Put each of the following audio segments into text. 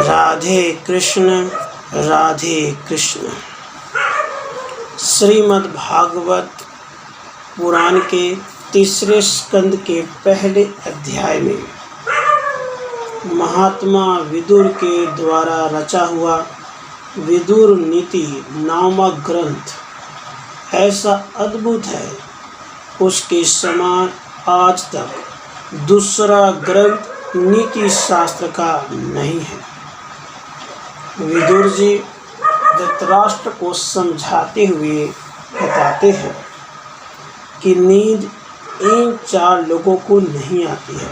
राधे कृष्ण राधे कृष्ण। श्रीमद् भागवत पुराण के तीसरे स्कंद के पहले अध्याय में महात्मा विदुर के द्वारा रचा हुआ विदुर नीति नामक ग्रंथ ऐसा अद्भुत है, उसके समान आज तक दूसरा ग्रंथ नीति शास्त्र का नहीं है। विदुर जी धृतराष्ट्र को समझाते हुए बताते हैं कि नींद इन चार लोगों को नहीं आती है,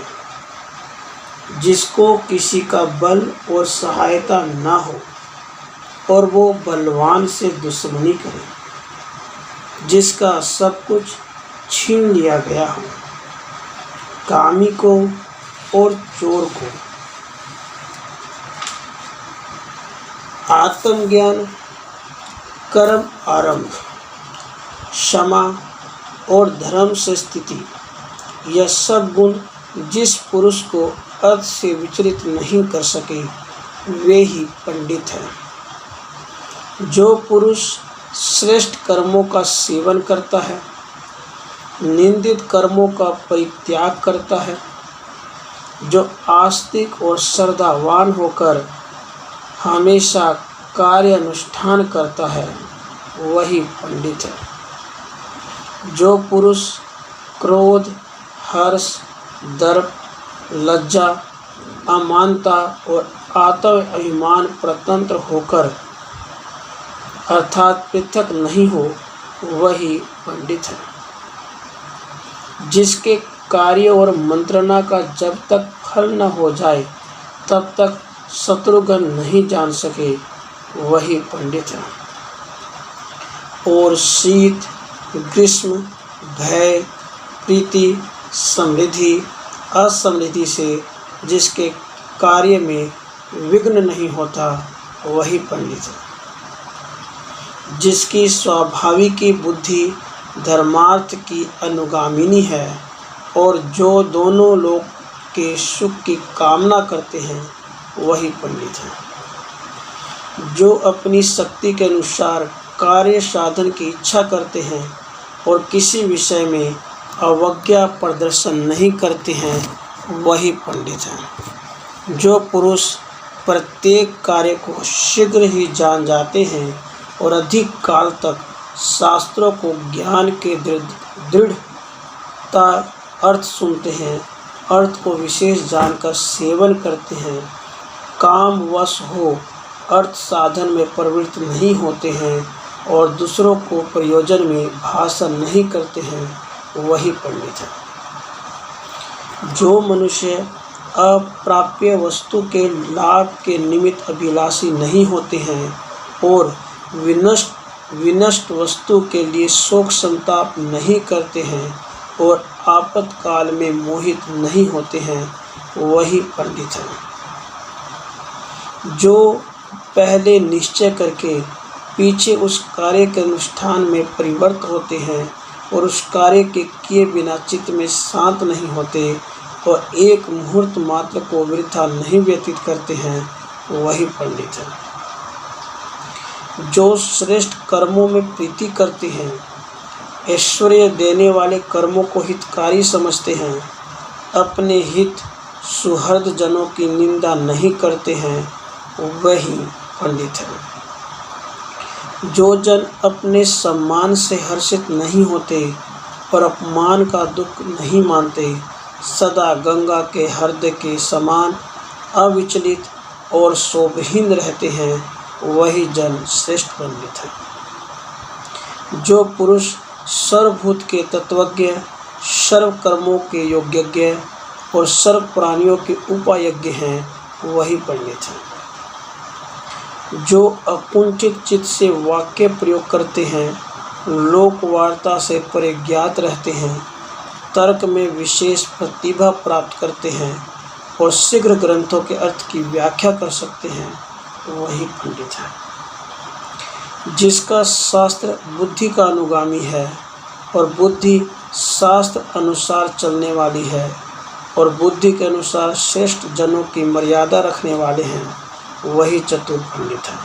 जिसको किसी का बल और सहायता ना हो और वो बलवान से दुश्मनी करे, जिसका सब कुछ छीन लिया गया हो, कामी को और चोर को। आत्मज्ञान, कर्म आरंभ, क्षमा और धर्म से स्थिति, यह सब गुण जिस पुरुष को अर्थ से विचलित नहीं कर सके वे ही पंडित हैं। जो पुरुष श्रेष्ठ कर्मों का सेवन करता है, निंदित कर्मों का परित्याग करता है, जो आस्तिक और श्रद्धावान होकर हमेशा कार्य अनुष्ठान करता है, वही पंडित है। जो पुरुष क्रोध, हर्ष, दर्प, लज्जा, अमानता और आत्म अभिमान प्रतंत्र होकर अर्थात पृथक नहीं हो, वही पंडित है। जिसके कार्य और मंत्रणा का जब तक फल न हो जाए तब तक शत्रुघ्न नहीं जान सके, वही पंडित है। और शीत, ग्रीष्म, भय, प्रीति, समृद्धि, असमृद्धि से जिसके कार्य में विघ्न नहीं होता, वही पंडित है। जिसकी स्वाभाविक बुद्धि धर्मार्थ की अनुगामिनी है और जो दोनों लोग के सुख की कामना करते हैं, वही पंडित है। जो अपनी शक्ति के अनुसार कार्य साधन की इच्छा करते हैं और किसी विषय में अवज्ञा प्रदर्शन नहीं करते हैं, वही पंडित है। जो पुरुष प्रत्येक कार्य को शीघ्र ही जान जाते हैं और अधिक काल तक शास्त्रों को ज्ञान के दृढ़ता अर्थ सुनते हैं, अर्थ को विशेष जानकर सेवन करते हैं, काम वश हो अर्थ साधन में प्रवृत्त नहीं होते हैं और दूसरों को प्रयोजन में भाषण नहीं करते हैं, वही पंडित है। जो मनुष्य अप्राप्य वस्तु के लाभ के निमित्त अभिलाषी नहीं होते हैं और विनष्ट वस्तु के लिए शोक संताप नहीं करते हैं और आपातकाल में मोहित नहीं होते हैं, वही पंडित है। जो पहले निश्चय करके पीछे उस कार्य के अनुष्ठान में परिवर्त होते हैं और उस कार्य के किए बिना चित्त में शांत नहीं होते और एक मुहूर्त मात्र को वृथा नहीं व्यतीत करते हैं, वही पंडित है। जो श्रेष्ठ कर्मों में प्रीति करते हैं, ऐश्वर्य देने वाले कर्मों को हितकारी समझते हैं, अपने हित सुहृद जनों की निंदा नहीं करते हैं, वही पंडित है। जो जन अपने सम्मान से हर्षित नहीं होते और अपमान का दुख नहीं मानते, सदा गंगा के हृदय के समान अविचलित और शोभहीन रहते हैं, वही जन श्रेष्ठ पंडित है। जो पुरुष सर्वभूत के तत्वज्ञ, सर्व कर्मों के योग्यज्ञ और सर्व प्राणियों के उपायज्ञ हैं, वही पंडित है। जो अकुंठित चित्त से वाक्य प्रयोग करते हैं, लोक वार्ता से परिज्ञात रहते हैं, तर्क में विशेष प्रतिभा प्राप्त करते हैं और शीघ्र ग्रंथों के अर्थ की व्याख्या कर सकते हैं, वही पंडित है। जिसका शास्त्र बुद्धि का अनुगामी है और बुद्धि शास्त्र अनुसार चलने वाली है और बुद्धि के अनुसार श्रेष्ठ जनों की मर्यादा रखने वाले हैं, वही चतुर पंडित है।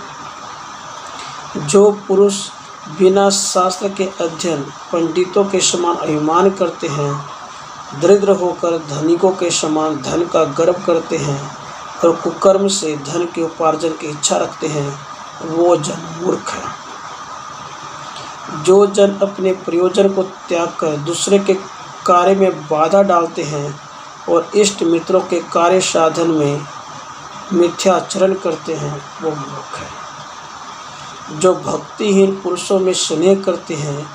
जो पुरुष बिना शास्त्र के अध्ययन पंडितों के समान अभिमान करते हैं, दरिद्र होकर धनिकों के समान धन का गर्व करते हैं और कुकर्म से धन के उपार्जन की इच्छा रखते हैं, वो जन मूर्ख है। जो जन अपने प्रयोजन को त्याग कर दूसरे के कार्य में बाधा डालते हैं और इष्ट मित्रों के कार्य साधन में मिथ्याचरण करते हैं, वो मूर्ख है। जो भक्तिहीन पुरुषों में स्नेह करते हैं,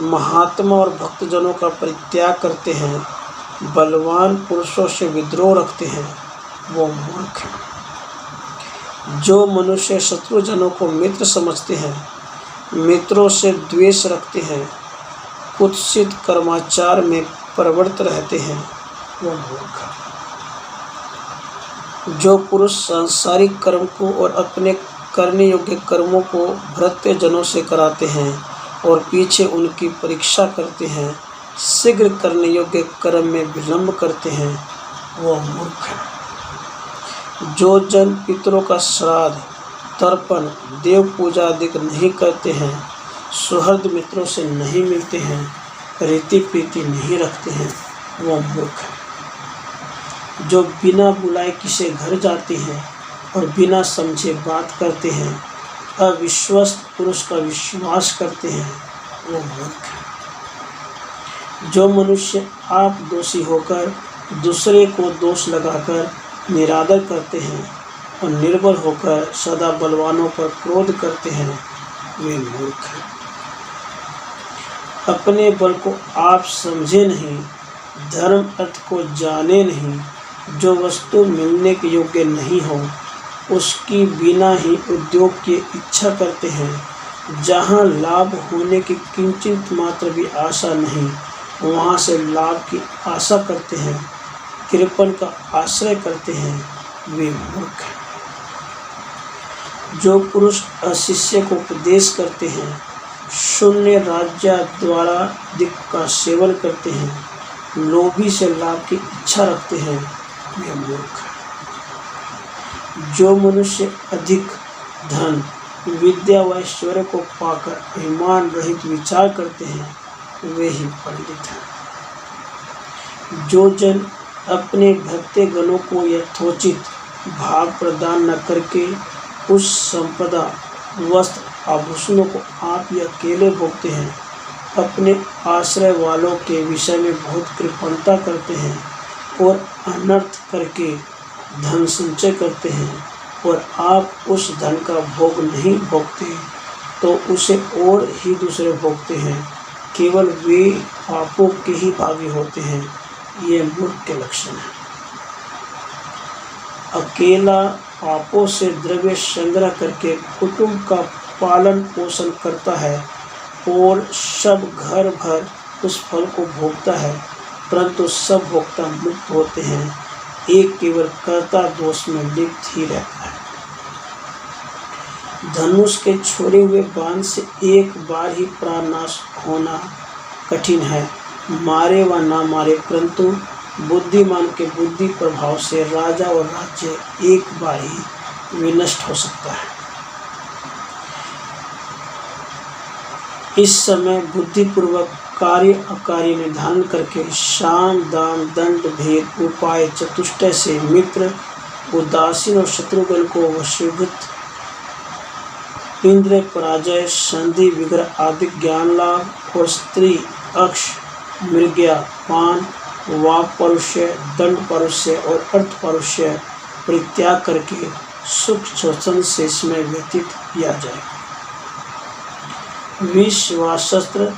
महात्मा और भक्तजनों का परित्याग करते हैं, बलवान पुरुषों से विद्रोह रखते हैं, वो मूर्ख है। जो मनुष्य शत्रुजनों को मित्र समझते हैं, मित्रों से द्वेष रखते हैं, कुत्सित कर्माचार में प्रवृत्त रहते हैं, वो मूर्ख है। जो पुरुष सांसारिक कर्म को और अपने करने योग्य कर्मों को भृत्य जनों से कराते हैं और पीछे उनकी परीक्षा करते हैं, शीघ्र करने योग्य कर्म में विलंब करते हैं, वो मूर्ख है। जो जन पितरों का श्राद्ध, तर्पण, देव पूजा आदि नहीं करते हैं, सुहृद मित्रों से नहीं मिलते हैं, रीति प्रीति नहीं रखते हैं, वो मूर्ख है। जो बिना बुलाए किसी घर जाते हैं और बिना समझे बात करते हैं, अविश्वस्त पुरुष का विश्वास करते हैं, वो मूर्ख है। जो मनुष्य आप दोषी होकर दूसरे को दोष लगाकर निरादर करते हैं और निर्बल होकर सदा बलवानों पर क्रोध करते हैं, वे मूर्ख हैं। अपने बल को आप समझे नहीं, धर्म अर्थ को जाने नहीं, जो वस्तु मिलने के योग्य नहीं हो उसकी बिना ही उद्योग की इच्छा करते हैं। जहाँ लाभ होने की किंचित मात्र भी आशा नहीं, वहाँ से लाभ की आशा करते हैं, कृपण का आश्रय करते हैं, वे मूर्ख हैं। जो पुरुष अशिष्य को उपदेश करते हैं, शून्य राज्य द्वारा दिक का सेवन करते हैं, लोभी से लाभ की इच्छा रखते हैं, वे मूर्ख हैं। जो मनुष्य अधिक धन, विद्या व ऐश्वर्य को पाकर अभिमान रहित विचार करते हैं, वे ही पंडित हैं। जो जन अपने भक्ति गणों को यथोचित भाग प्रदान न करके उस संपदा, वस्त्र, आभूषणों को आप ही अकेले भोगते हैं, अपने आश्रय वालों के विषय में बहुत कृपणता करते हैं और अनर्थ करके धन संचय करते हैं और आप उस धन का भोग नहीं भोगते तो उसे और ही दूसरे भोगते हैं, केवल वे पापों के ही भागी होते हैं, ये मूर्ख के लक्षण है। अकेला पापों से द्रव्य संग्रह करके कुटुंब का पालन पोषण करता है और सब घर भर उस फल को भोगता है, परंतु सब भोक्ता मुक्त होते हैं, एक केवल कर्ता दोष में लिप्त ही रहता है। धनुष के छोड़े हुए बाण से एक बार ही प्राणनाश होना कठिन है, मारे व ना मारे, परंतु बुद्धिमान के बुद्धि प्रभाव से राजा और राज्य एक बार ही विनष्ट हो सकता है। इस समय बुद्धिपूर्वक कार्य अकार्य निर्धारण करके साम दाम दंड भेद उपाय चतुष्टय से मित्र, उदासीन और शत्रुगण को वशीभूत, इंद्र पराजय, संधि विग्रह आदि ज्ञान लाभ और स्त्री, अक्ष, मृग्या, पान, वाक परुष्य, दंड परुष्य और अर्थ परुष्य परित्याग करके सुख स्वसन से समय व्यतीत किया जाए। विष व शस्त्र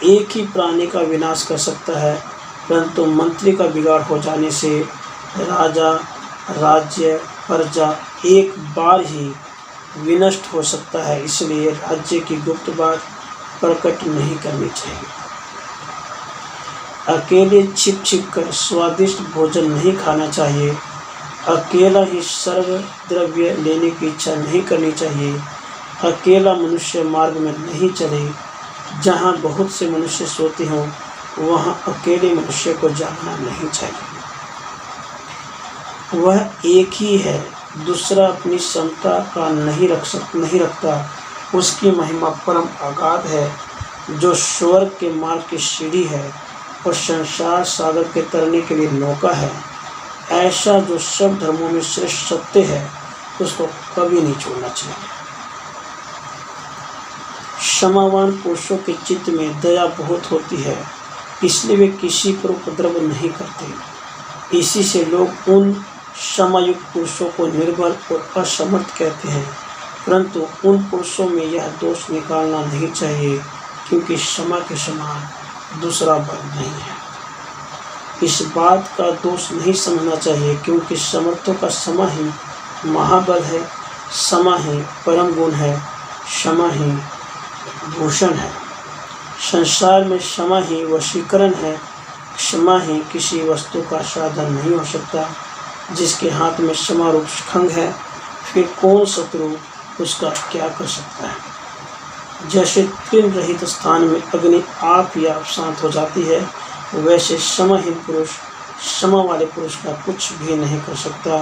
एक ही प्राणी का विनाश कर सकता है, परंतु मंत्री का बिगाड़ हो जाने से राजा, राज्य, प्रजा एक बार ही विनष्ट हो सकता है। इसलिए राज्य की गुप्त बात प्रकट नहीं करनी चाहिए। अकेले छिप छिप कर स्वादिष्ट भोजन नहीं खाना चाहिए। अकेला ही सर्व द्रव्य लेने की इच्छा नहीं करनी चाहिए। अकेला मनुष्य मार्ग में नहीं चले। जहाँ बहुत से मनुष्य सोते हों वहाँ अकेले मनुष्य को जाना नहीं चाहिए। वह एक ही है दूसरा अपनी क्षमता का नहीं रखता, उसकी महिमा परम अगाध है, जो स्वर्ग के मार्ग की सीढ़ी है और संसार सागर के तरने के लिए नौका है। ऐसा जो सब धर्मों में श्रेष्ठ सत्य है, उसको कभी नहीं छोड़ना चाहिए। क्षमावान पुरुषों के चित्त में दया बहुत होती है, इसलिए वे किसी पर उपद्रव नहीं करते। इसी से लोग उन क्षमायुक्त पुरुषों को निर्बल और असमर्थ कहते हैं, परंतु उन पुरुषों में यह दोष निकालना नहीं चाहिए, क्योंकि क्षमा के समान दूसरा बल नहीं है। इस बात का दोष नहीं समझना चाहिए, क्योंकि समर्थों का क्षमा ही महाबल है, क्षमा ही परम गुण है, क्षमा ही भूषण है। संसार में क्षमा ही वशीकरण है, क्षमा ही किसी वस्तु का साधन नहीं हो सकता। जिसके हाथ में क्षमा रूप खंग है, फिर कौन शत्रु उसका क्या कर सकता है। जैसे तृण रहित स्थान में अग्नि आप ही आप शांत हो जाती है, वैसे क्षमाहीन पुरुष क्षमा वाले पुरुष का कुछ भी नहीं कर सकता,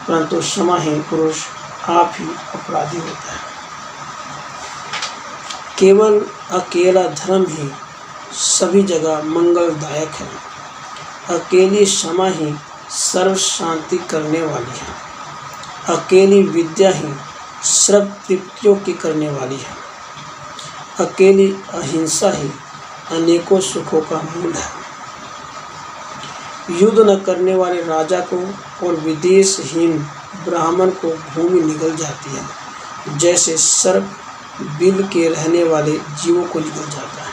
परंतु क्षमाहीन पुरुष आप ही अपराधी होता है। केवल अकेला धर्म ही सभी जगह मंगलदायक है। अकेली क्षमा ही सर्व शांति करने वाली है। अकेली विद्या ही सर्व तृप्तियों की करने वाली है। अकेली अहिंसा ही अनेकों सुखों का मूल है। युद्ध न करने वाले राजा को और विदेशहीन ब्राह्मण को भूमि निगल जाती है, जैसे सर्प बिल के रहने वाले जीवों को निगल जाता है।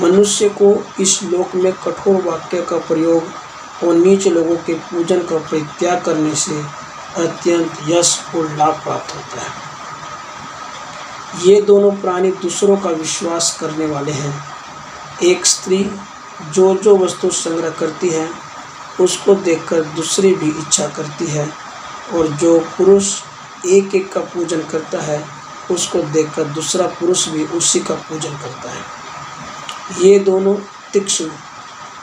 मनुष्य को इस लोक में कठोर वाक्य का प्रयोग और नीच लोगों के पूजन का परित्याग करने से अत्यंत यश और लाभ प्राप्त होता है। ये दोनों प्राणी दूसरों का विश्वास करने वाले हैं। एक स्त्री जो वस्तु संग्रह करती है, उसको देखकर दूसरी भी इच्छा करती है, और जो पुरुष एक एक का पूजन करता है, उसको देखकर दूसरा पुरुष भी उसी का पूजन करता है। ये दोनों तीक्ष्ण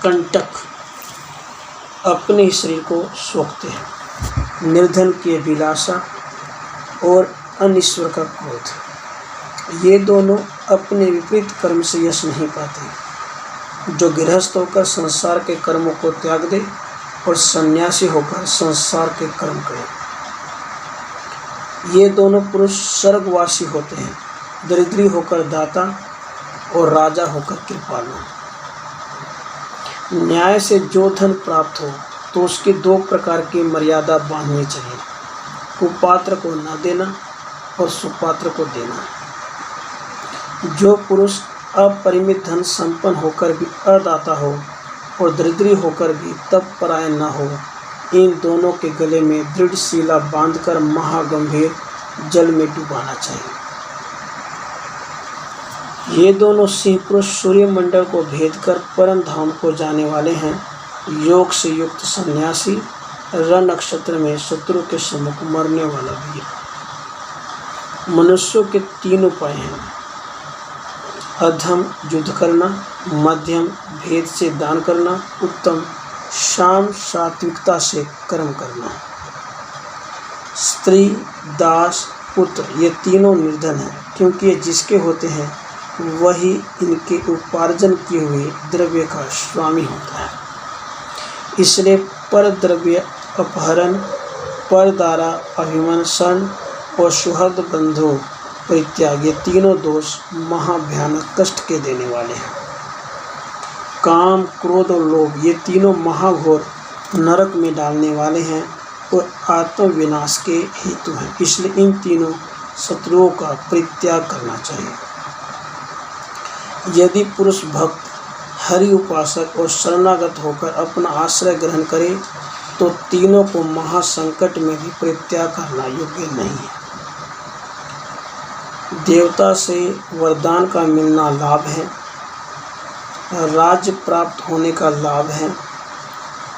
कंटक अपने ही शरीर को सोखते हैं। निर्धन की अभिलाषा और अनिश्वर का क्रोध, ये दोनों अपने विपरीत कर्म से यश नहीं पाते। जो गृहस्थ होकर संसार के कर्मों को त्याग दे और सन्यासी होकर संसार के कर्म करे, ये दोनों पुरुष स्वर्गवासी होते हैं। दरिद्री होकर दाता और राजा होकर कृपालु। न्याय से जो धन प्राप्त हो तो उसकी दो प्रकार की मर्यादा बांधनी चाहिए: कुपात्र को न देना और सुपात्र को देना। जो पुरुष अपरिमित धन संपन्न होकर भी अदाता हो और दरिद्री होकर भी तप परायण न हो, इन दोनों के गले में दृढ़ शिला बांधकर महागंभीर जल में डुबाना चाहिए। ये दोनों सिंह पुरुष सूर्यमंडल को भेद कर परम धाम को जाने वाले हैं। योग से युक्त सन्यासी रण नक्षत्र में शत्रु के सम्मुख मरने वाला वीर। मनुष्यों के तीन उपाय हैं: अधम युद्ध करना, मध्यम भेद से दान करना, उत्तम शाम सात्विकता से कर्म करना। स्त्री, दास, पुत्र ये तीनों निर्धन हैं, क्योंकि ये जिसके होते हैं वही इनके उपार्जन किए हुए द्रव्य का स्वामी होता है। इसलिए पर द्रव्य अपहरण, पर दारा अभिमंत्रण और सुहृद बंधु परित्याग, ये तीनों दोष महाभयानक कष्ट के देने वाले हैं। काम, क्रोध और लोभ ये तीनों महाघोर नरक में डालने वाले हैं और आत्मविनाश के हेतु हैं। इसलिए इन तीनों शत्रुओं का परित्याग करना चाहिए। यदि पुरुष भक्त, हरि उपासक और शरणागत होकर अपना आश्रय ग्रहण करे, तो तीनों को महासंकट में भी परित्याग करना योग्य नहीं है। देवता से वरदान का मिलना लाभ है, राज्य प्राप्त होने का लाभ है,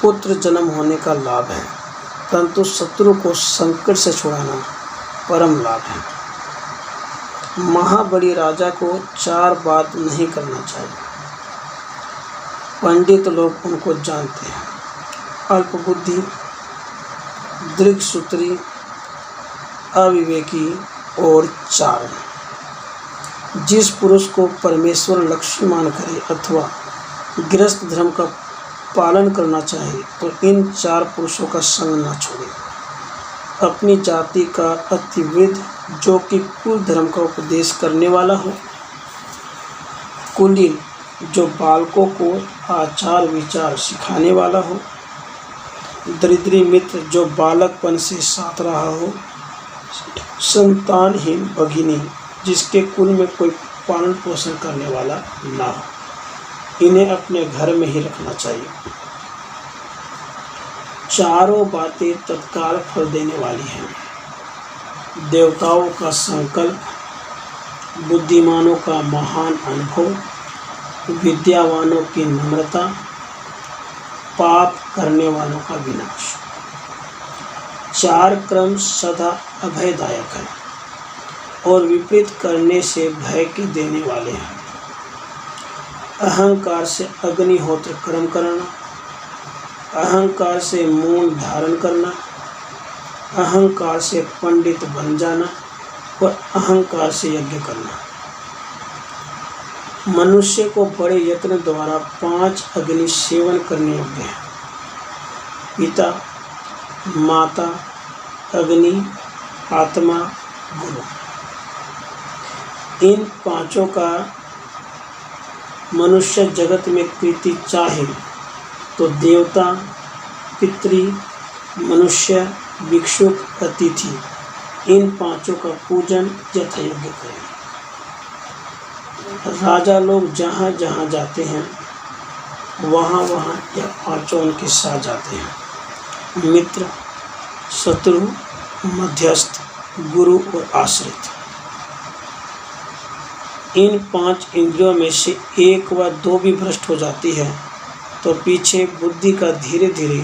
पुत्र जन्म होने का लाभ है, परंतु शत्रु को संकट से छुड़ाना परम लाभ है। महाबली राजा को चार बात नहीं करना चाहिए। पंडित लोग उनको जानते हैं: अल्प बुद्धि, दृढ़सूत्री, अविवेकी और चारण। जिस पुरुष को परमेश्वर लक्ष्य मान करे अथवा गृहस्थ धर्म का पालन करना चाहे तो इन 4 पुरुषों का संग न छोड़े। अपनी जाति का अतिवृद्ध, जो कि कुल धर्म का उपदेश करने वाला हो, कुलीन, जो बालकों को आचार विचार सिखाने वाला हो, दरिद्री मित्र, जो बालकपन से साथ रहा हो, संतानहीन भगिनी, जिसके कुल में कोई पालन पोषण करने वाला ना हो। इन्हें अपने घर में ही रखना चाहिए। चारों बातें तत्काल फल देने वाली हैं। देवताओं का संकल्प, बुद्धिमानों का महान अनुभव, विद्यावानों की नम्रता, पाप करने वालों का विनाश। 4 क्रम सदा अभयदायक है और विपरीत करने से भय के देने वाले हैं। अहंकार से अग्निहोत्र कर्म करना, अहंकार से मूल धारण करना, अहंकार से पंडित बन जाना और अहंकार से यज्ञ करना। मनुष्य को बड़े यत्न द्वारा 5 अग्नि सेवन करने योग्य है। पिता, माता, अग्नि, आत्मा, गुरु। इन 5 का मनुष्य जगत में प्रीति चाहे तो देवता, पितृ, मनुष्य, भिक्षुक, अतिथि, इन 5 का पूजन यथायोग्य करें। राजा लोग जहाँ जहाँ जाते हैं वहाँ वहाँ यह 5 उनके साथ जाते हैं: मित्र, शत्रु, मध्यस्थ, गुरु और आश्रित। इन 5 इंद्रियों में से 1 व 2 भी भ्रष्ट हो जाती है तो पीछे बुद्धि का धीरे धीरे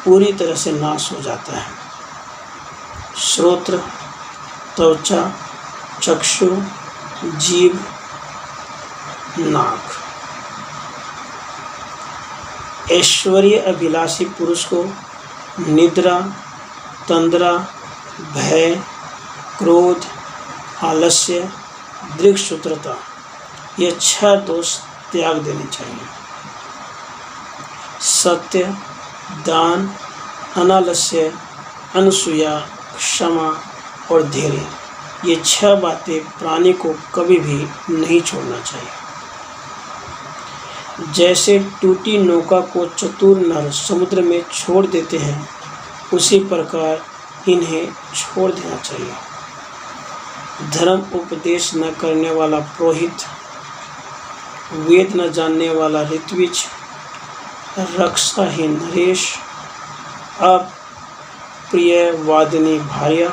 पूरी तरह से नाश हो जाता है। श्रोत्र, त्वचा, चक्षु, जीभ, नाक। ऐश्वर्य अभिलाषी पुरुष को निद्रा, तंद्रा, भय, क्रोध, आलस्य, दृढ़सूत्रता, ये 6 दोष त्याग देने चाहिए। सत्य, दान, अनालस्य, अनसूया, क्षमा और धैर्य, ये 6 बातें प्राणी को कभी भी नहीं छोड़ना चाहिए। जैसे टूटी नौका को चतुर नर समुद्र में छोड़ देते हैं, उसी प्रकार इन्हें छोड़ देना चाहिए। धर्म उपदेश न करने वाला पुरोहित, वेद न जानने वाला ऋत्विज, रक्षाहीन नरेश, अप्रिय वादिनी भार्या,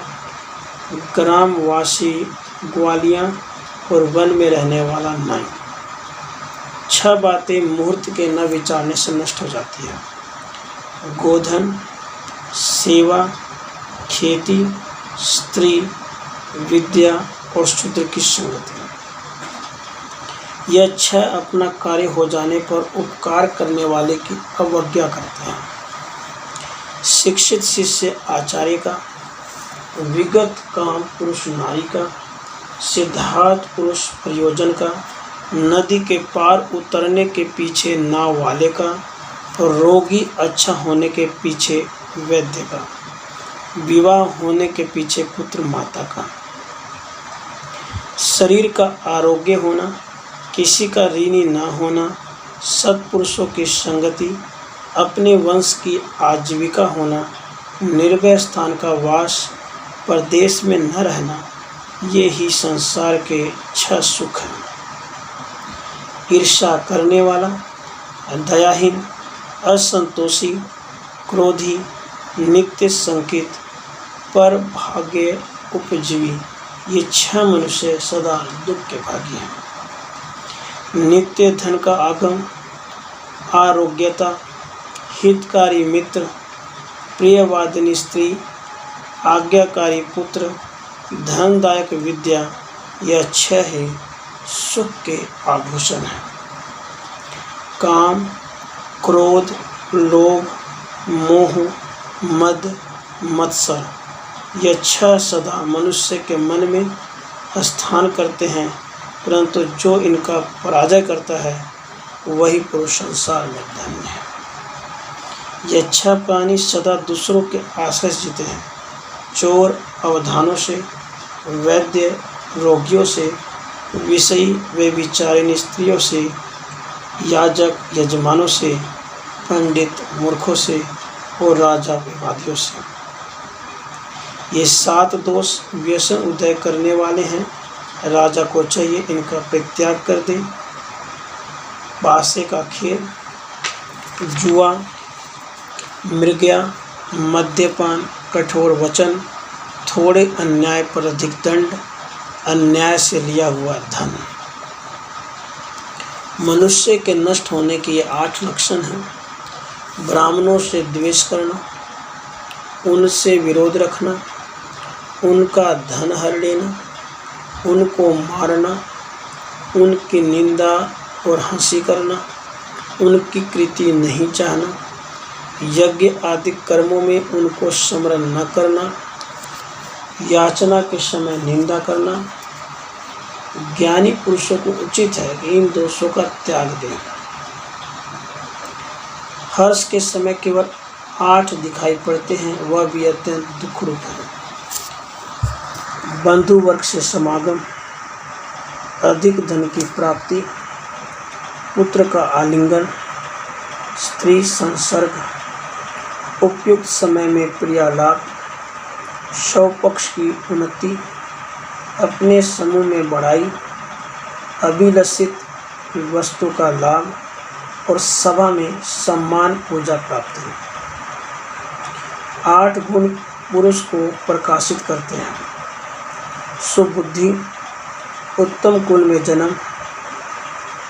ग्रामवासी ग्वालियाँ और वन में रहने वाला नाई। 6 बातें मुहूर्त के न विचारने से नष्ट हो जाती है: गोधन, सेवा, खेती, स्त्री, विद्या और शूद्र की संगति। यह 6 अपना कार्य हो जाने पर उपकार करने वाले की अवज्ञा करते हैं। शिक्षित शिष्य आचार्य का, विगत काम पुरुष नारी का, सिद्धार्थ पुरुष प्रयोजन का, नदी के पार उतरने के पीछे नाव वाले का और रोगी अच्छा होने के पीछे वैद्य का, विवाह होने के पीछे पुत्र माता का। शरीर का आरोग्य होना, किसी का ऋणी न होना, सत्पुरुषों की संगति, अपने वंश की आजीविका होना, निर्भय स्थान का वास, परदेश में न रहना, ये ही संसार के 6 सुख हैं। ईर्ष्या करने वाला, दयाहीन, असंतोषी, क्रोधी, नित्य संकित, पर भाग्य उपजीवी, ये 6 मनुष्य सदा दुख के भागी हैं। नित्य धन का आगम, आरोग्यता, हितकारी मित्र, प्रियवादिनी स्त्री, आज्ञाकारी पुत्र, धनदायक विद्या, यह 6 ही सुख के आभूषण हैं। काम, क्रोध, लोभ, मोह, मद, मत्सर, ये 6 सदा मनुष्य के मन में स्थान करते हैं, परंतु जो इनका पराजय करता है वही पुरुष संसार में धन्य है। ये 6 प्राणी सदा दूसरों के आश्रय से जीते हैं। चोर अवधानों से, वैद्य रोगियों से, विषयी वे विचारिणी स्त्रियों से, याजक यजमानों से, पंडित मूर्खों से और राजा विवादियों से। ये 7 दोष व्यसन उदय करने वाले हैं। राजा को चाहिए इनका परित्याग कर दे। पासे का खेल, जुआ, मृगया, मद्यपान, कठोर वचन, थोड़े अन्याय पर अधिक दंड, अन्याय से लिया हुआ धन। मनुष्य के नष्ट होने के ये 8 लक्षण हैं। ब्राह्मणों से द्वेष करना, उनसे विरोध रखना, उनका धन हर लेना, उनको मारना, उनकी निंदा और हंसी करना, उनकी कृति नहीं चाहना, यज्ञ आदि कर्मों में उनको स्मरण न करना, याचना के समय निंदा करना। ज्ञानी पुरुषों को उचित है कि इन दोषों का त्याग दें। हर्ष के समय केवल 8 दिखाई पड़ते हैं, वह भी अत्यंत दुखरूप है। बंधु वर्ग से समागम, अधिक धन की प्राप्ति, पुत्र का आलिंगन, स्त्री संसर्ग, उपयुक्त समय में प्रियालाप, स्वपक्ष की उन्नति, अपने समूह में बढ़ाई, अभिलषित वस्तु का लाभ और सभा में सम्मान पूजा प्राप्त है। 8 गुण पुरुष को प्रकाशित करते हैं। सुबुद्धि, उत्तम कुल में जन्म,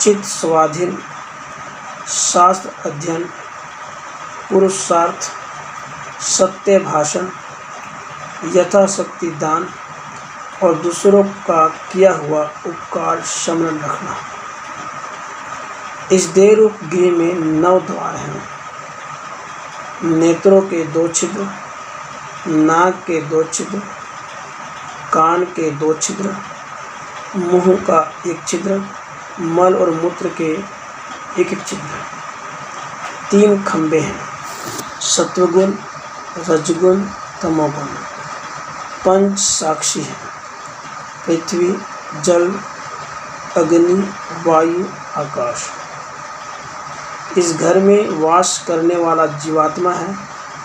चित्त स्वाधीन, शास्त्र अध्ययन, पुरुषार्थ, सत्य भाषण, यथाशक्ति दान और दूसरों का किया हुआ उपकार स्मरण रखना। इस देह रूप गृह में 9 द्वार हैं। नेत्रों के 2 छिद्र, नाक के 2 छिद्र, कान के 2 छिद्र, मुंह का 1 छिद्र, मल और मूत्र के 1 छिद्र। 3 खंभे हैं, सत्वगुण, रजगुण, तमोगुण। 5 साक्षी हैं, पृथ्वी, जल, अग्नि, वायु, आकाश। इस घर में वास करने वाला जीवात्मा है,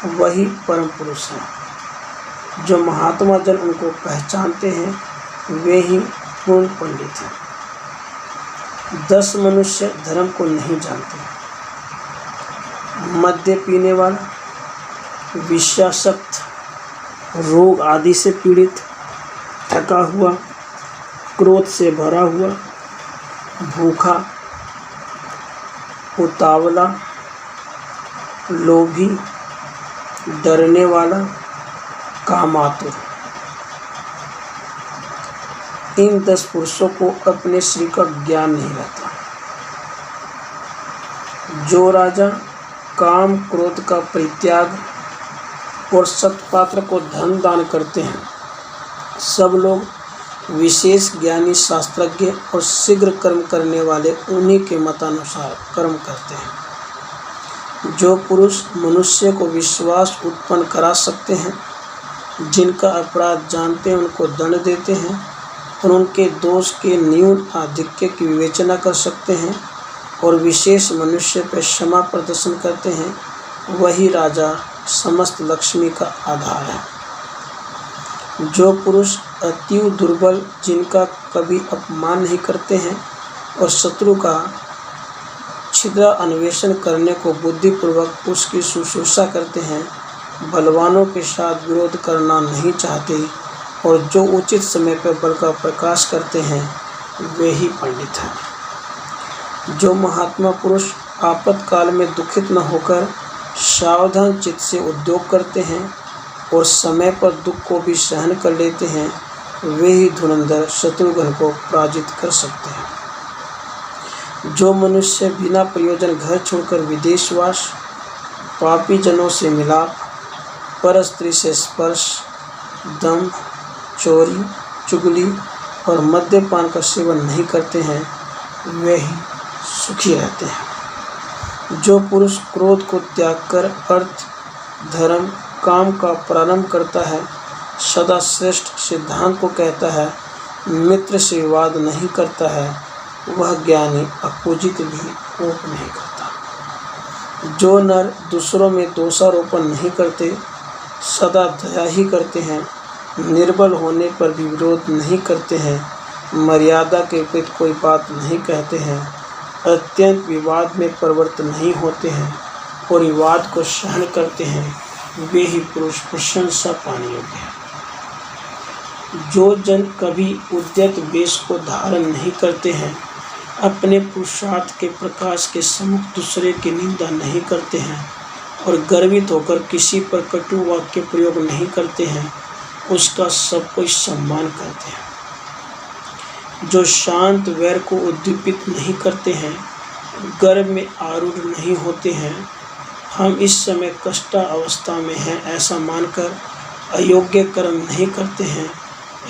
वही परम पुरुष है। जो महात्मा जन उनको पहचानते हैं वे ही पूर्ण पंडित हैं। 10 मनुष्य धर्म को नहीं जानते। मद्य पीने वाला, विषयासक्त, रोग आदि से पीड़ित, थका हुआ, क्रोध से भरा हुआ, भूखा, उतावला, लोभी, डरने वाला, कामातुर। इन 10 पुरुषों को अपने श्री का ज्ञान नहीं रहता। जो राजा काम क्रोध का परित्याग और सत्पात्र को धन दान करते हैं, सब लोग विशेष ज्ञानी, शास्त्रज्ञ और शीघ्र कर्म करने वाले उन्हीं के मतानुसार कर्म करते हैं। जो पुरुष मनुष्य को विश्वास उत्पन्न करा सकते हैं, जिनका अपराध जानते हैं उनको दंड देते हैं और उनके दोष के न्यून आधिक्य की विवेचना कर सकते हैं और विशेष मनुष्य पर क्षमा प्रदर्शन करते हैं, वही राजा समस्त लक्ष्मी का आधार है। जो पुरुष अति दुर्बल, जिनका कभी अपमान नहीं करते हैं और शत्रु का छिद्र अन्वेषण करने को बुद्धिपूर्वक उसकी शुश्रूषा करते हैं, बलवानों के साथ विरोध करना नहीं चाहते और जो उचित समय पर बल का प्रकाश करते हैं, वे ही पंडित हैं। जो महात्मा पुरुष आपातकाल में दुखित न होकर सावधान चित्त से उद्योग करते हैं और समय पर दुख को भी सहन कर लेते हैं, वे ही धुरंधर शत्रुघ्न को पराजित कर सकते हैं। जो मनुष्य बिना प्रयोजन घर छोड़कर विदेशवास, पापी जनों से मिलाप, परस्त्री से स्पर्श, दंभ, चोरी, चुगली और मद्यपान का सेवन नहीं करते हैं, वे ही सुखी रहते हैं। जो पुरुष क्रोध को त्याग कर अर्थ, धर्म, काम का प्रारंभ करता है, सदा श्रेष्ठ सिद्धांत को कहता है, मित्र से विवाद नहीं करता है, वह ज्ञानी अपूजित भी कोप नहीं करता। जो नर दूसरों में दोषारोपण नहीं करते, सदा दया ही करते हैं, निर्बल होने पर भी विरोध नहीं करते हैं, मर्यादा के विपरीत कोई बात नहीं कहते हैं, अत्यंत विवाद में प्रवृत्त नहीं होते हैं और विवाद को सहन करते हैं, वे ही पुरुष प्रशंसा पाने योग्य हैं। जो जन कभी उद्यत वेश को धारण नहीं करते हैं, अपने पुरुषार्थ के प्रकाश के सम्मुख दूसरे की निंदा नहीं करते हैं और गर्वित होकर किसी पर कटु वाक्य प्रयोग नहीं करते हैं, उसका सब कोई सम्मान करते हैं। जो शांत वैर को उद्दीपित नहीं करते हैं, गर्व में आरूढ़ नहीं होते हैं, हम इस समय कष्टा अवस्था में हैं ऐसा मानकर अयोग्य कर्म नहीं करते हैं,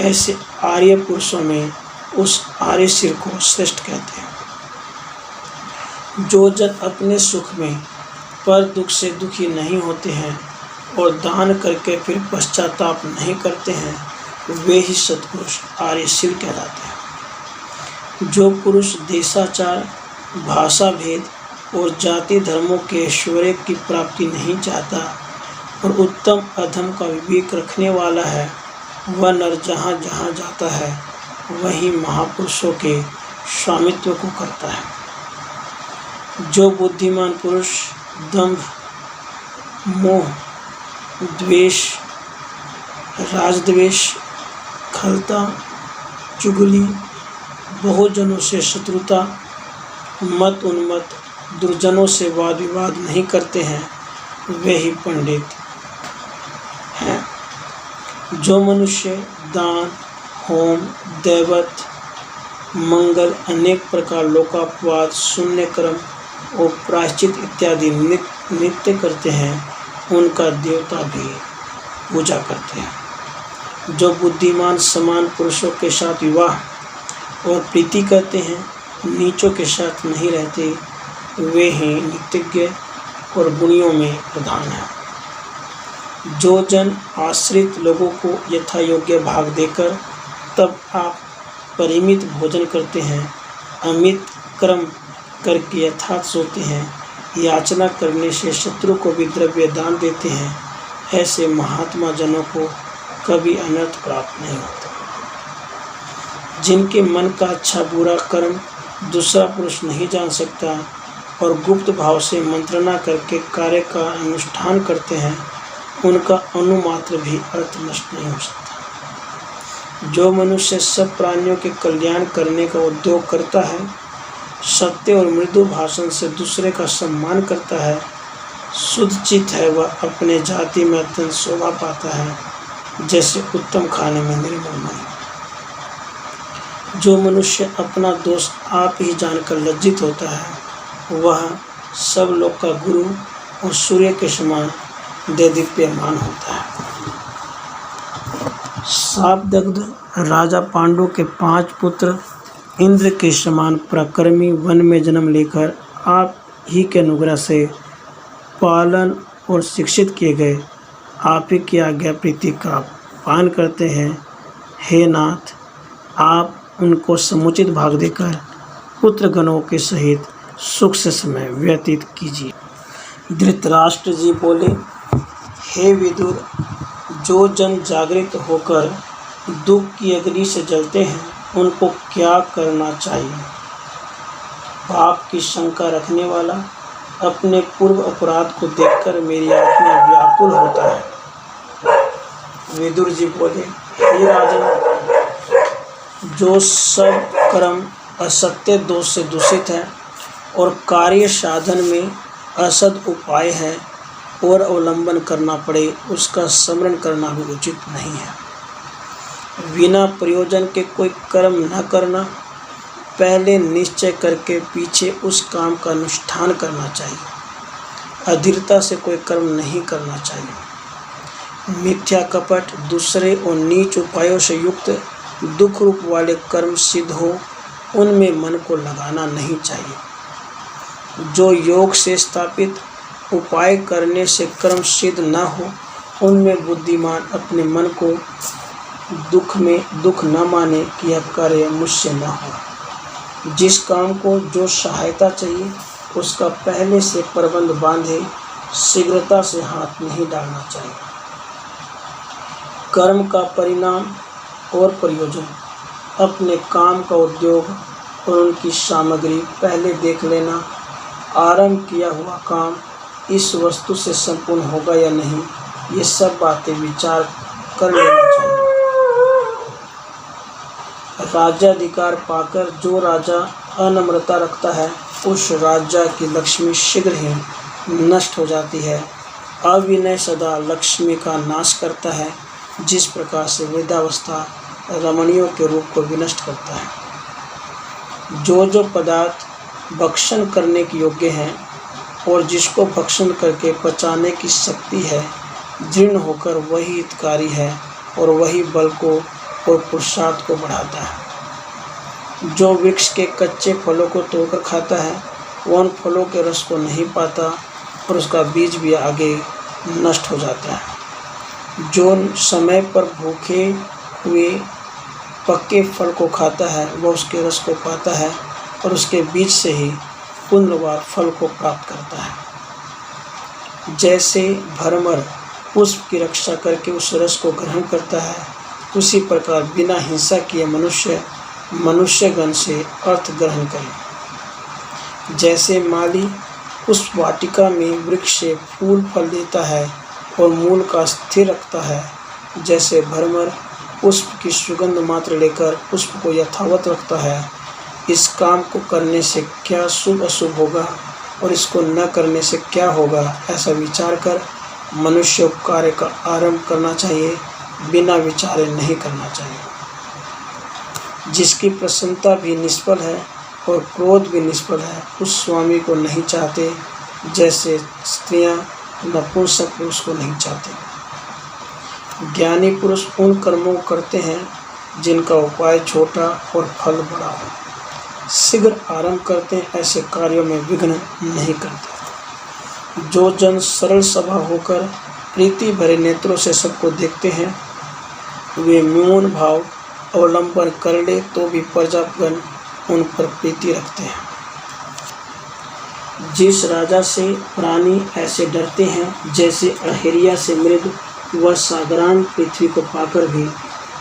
ऐसे आर्य पुरुषों में उस आर्य सिर को श्रेष्ठ कहते हैं। जो जन अपने सुख में पर दुख से दुखी नहीं होते हैं और दान करके फिर पश्चाताप नहीं करते हैं, वे ही सत्पुरुष आर्य सिर कहलाते हैं। जो पुरुष देशाचार, भाषा भेद और जाति धर्मों के ऐश्वर्य की प्राप्ति नहीं चाहता और उत्तम अधम का विवेक रखने वाला है, वह नर जहाँ जहाँ जाता है वहीं महापुरुषों के स्वामित्व को करता है। जो बुद्धिमान पुरुष दंभ, मोह, द्वेष, राजद्वेष, खलता, चुगली, बहुजनों से शत्रुता, मत उन्मत, दुर्जनों से वाद विवाद नहीं करते हैं, वे ही पंडित हैं। जो मनुष्य दान, होम, दैवत, मंगल, अनेक प्रकार लोकापवाद, शून्य कर्म और प्रायश्चित इत्यादि नित्य करते हैं, उनका देवता भी पूजा करते हैं। जो बुद्धिमान समान पुरुषों के साथ विवाह और प्रीति करते हैं, नीचों के साथ नहीं रहते, वे ही नित्यज्ञ और गुणियों में प्रधान हैं। जो जन आश्रित लोगों को यथा योग्य भाग देकर तब आप परिमित भोजन करते हैं, अमित कर्म करके यथार्थ सोते हैं, याचना करने से शत्रु को भी द्रव्य दान देते हैं, ऐसे महात्मा जनों को कभी अनर्थ प्राप्त नहीं होता। जिनके मन का अच्छा बुरा कर्म दूसरा पुरुष नहीं जान सकता और गुप्त भाव से मंत्रणा करके कार्य का अनुष्ठान करते हैं, उनका अनुमात्र भी अर्थ नष्ट नहीं हो सकता। जो मनुष्य सब प्राणियों के कल्याण करने का उद्योग करता है, सत्य और मृदु भाषण से दूसरे का सम्मान करता है, शुद्ध चित्त है, वह अपने जाति में अत्यंत शोभा पाता है, जैसे उत्तम खाने में निर्मल मणि। जो मनुष्य अपना दोष आप ही जानकर लज्जित होता है, वह सब लोग का गुरु और सूर्य के समान देदीप्यमान होता है। शापदग्ध राजा पांडु के 5 पुत्र इंद्र के समान पराक्रमी वन में जन्म लेकर आप ही के अनुग्रह से पालन और शिक्षित किए गए, आप ही की आज्ञा प्रीति का पान करते हैं। हे नाथ, आप उनको समुचित भाग देकर पुत्रगणों के सहित सुख से समय व्यतीत कीजिए। धृतराष्ट्र जी बोले, हे विदुर, जो जन जागृत होकर दुख की अग्नि से जलते हैं, उनको क्या करना चाहिए? पाप की शंका रखने वाला अपने पूर्व अपराध को देखकर मेरी आत्मा व्याकुल होता है। विदुर जी बोले, हे राजन, जो सब कर्म असत्य दोष से दूषित है और कार्य साधन में असद उपाय है और अवलंबन करना पड़े, उसका स्मरण करना भी उचित नहीं है। बिना प्रयोजन के कोई कर्म न करना, पहले निश्चय करके पीछे उस काम का अनुष्ठान करना चाहिए। अधीरता से कोई कर्म नहीं करना चाहिए। मिथ्या कपट, दूसरे और नीच उपायों से युक्त दुख रूप वाले कर्म सिद्ध हो, उनमें मन को लगाना नहीं चाहिए। जो योग से स्थापित उपाय करने से कर्म सिद्ध न हो, उनमें बुद्धिमान अपने मन को दुख में दुख न माने कि यह कार्य मुझसे न हो। जिस काम को जो सहायता चाहिए उसका पहले से प्रबंध बांधे, शीघ्रता से हाथ नहीं डालना चाहिए। कर्म का परिणाम और प्रयोजन, अपने काम का उद्योग और उनकी सामग्री पहले देख लेना। आरंभ किया हुआ काम इस वस्तु से संपूर्ण होगा या नहीं, ये सब बातें विचार कर लेना चाहिए। राज्याधिकार पाकर जो राजा अनम्रता रखता है, उस राजा की लक्ष्मी शीघ्र ही नष्ट हो जाती है। अविनय सदा लक्ष्मी का नाश करता है, जिस प्रकार से वृद्धावस्था रमणियों के रूप को विनष्ट करता है। जो पदार्थ भक्षण करने के योग्य हैं और जिसको भक्षण करके पचाने की शक्ति है, जीर्ण होकर वही हितकारी है और वही बल को और पुरुषार्थ को बढ़ाता है। जो वृक्ष के कच्चे फलों को तोड़कर खाता है, वह उन फलों के रस को नहीं पाता और उसका बीज भी आगे नष्ट हो जाता है। जो समय पर भूखे हुए पक्के फल को खाता है, वह उसके रस को पाता है और उसके बीज से ही पुनर्वार फल को प्राप्त करता है। जैसे भ्रमर पुष्प की रक्षा करके उस रस को ग्रहण करता है, उसी प्रकार बिना हिंसा किए मनुष्यगण से अर्थ ग्रहण करें। जैसे माली पुष्प वाटिका में वृक्ष से फूल फल देता है और मूल का स्थिर रखता है, जैसे भ्रमर पुष्प की सुगंध मात्र लेकर पुष्प को यथावत रखता है। इस काम को करने से क्या शुभ अशुभ होगा और इसको न करने से क्या होगा, ऐसा विचार कर मनुष्य कार्य का आरंभ करना चाहिए, बिना विचारे नहीं करना चाहिए। जिसकी प्रसन्नता भी निष्फल है और क्रोध भी निष्फल है, उस स्वामी को नहीं चाहते, जैसे स्त्रियां नपुंसक पुरुष को नहीं चाहते। ज्ञानी पुरुष उन कर्मों को करते हैं जिनका उपाय छोटा और फल बड़ा हो। शीघ्र आरंभ करते हैं, ऐसे कार्यों में विघ्न नहीं करते। जो जन सरल स्वभाव होकर प्रीति भरे नेत्रों से सबको देखते हैं, वे मौन भाव अवलंबन कर ले तो भी प्रजागण उन पर प्रीति रखते हैं। जिस राजा से प्राणी ऐसे डरते हैं जैसे अहेरिया से मृग, वह सागरान पृथ्वी को पाकर भी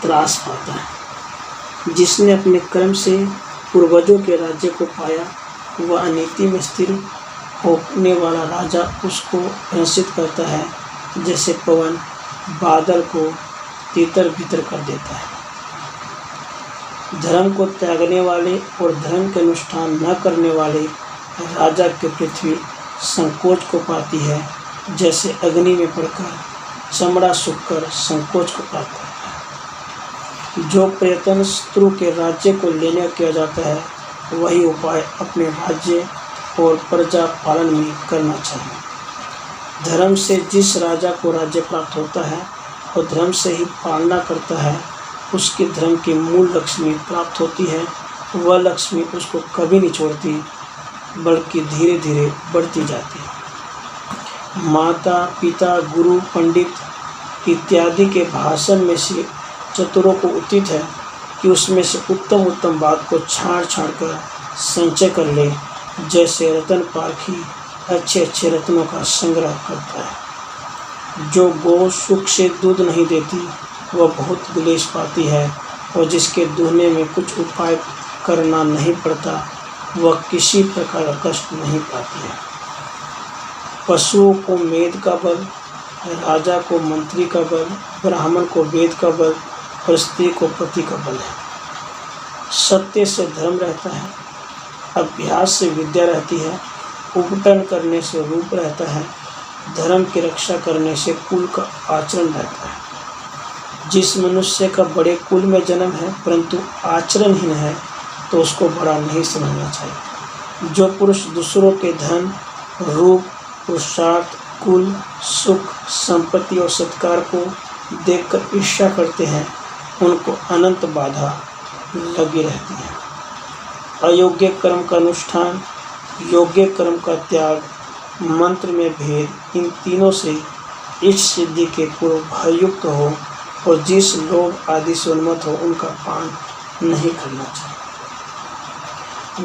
त्रास पाता है। जिसने अपने कर्म से पूर्वजों के राज्य को पाया, वह अनीति में स्थिर होने वाला राजा उसको भ्रंशित करता है, जैसे पवन बादल को तीतर भीतर कर देता है। धर्म को त्यागने वाले और धर्म के अनुष्ठान न करने वाले राजा की पृथ्वी संकोच को पाती है, जैसे अग्नि में पड़कर चमड़ा सूखकर संकोच को प्राप्त करता है। जो प्रयत्न शत्रु के राज्य को लेने किया जाता है, वही उपाय अपने राज्य और प्रजा पालन में करना चाहिए। धर्म से जिस राजा को राज्य प्राप्त होता है और धर्म से ही पालना करता है, उसके धर्म की मूल लक्ष्मी प्राप्त होती है। वह लक्ष्मी उसको कभी नहीं छोड़ती, बल्कि धीरे धीरे बढ़ती जाती है। माता पिता गुरु पंडित इत्यादि के भाषण में से चतुरों को उचित है कि उसमें से उत्तम उत्तम बात को छाड़ कर संचय कर ले, जैसे रतन पारखी अच्छे अच्छे रत्नों का संग्रह करता है। जो गौ सुख से दूध नहीं देती, वह बहुत क्लेश पाती है, और जिसके दूहने में कुछ उपाय करना नहीं पड़ता, वह किसी प्रकार का कष्ट नहीं पाती है। पशुओं को मेद का बल, राजा को मंत्री का बल, ब्राह्मण को वेद का बल और स्त्री को पति का बल है। सत्य से धर्म रहता है, अभ्यास से विद्या रहती है, उपटन करने से रूप रहता है, धर्म की रक्षा करने से कुल का आचरण रहता है। जिस मनुष्य का बड़े कुल में जन्म है परंतु आचरणहीन है, तो उसको बड़ा नहीं समझना चाहिए। जो पुरुष दूसरों के धन, रूप, पुरुषार्थ कुल, सुख, संपत्ति और सत्कार को देखकर ईर्ष्या करते हैं, उनको अनंत बाधा लगी रहती है। अयोग्य कर्म का अनुष्ठान, योग्य कर्म का त्याग, मंत्र में भेद, इन तीनों से इस सिद्धि के पूर्व भययुक्त हो और जिस लोभ आदि से उन्मत्त हो उनका पान नहीं करना चाहिए।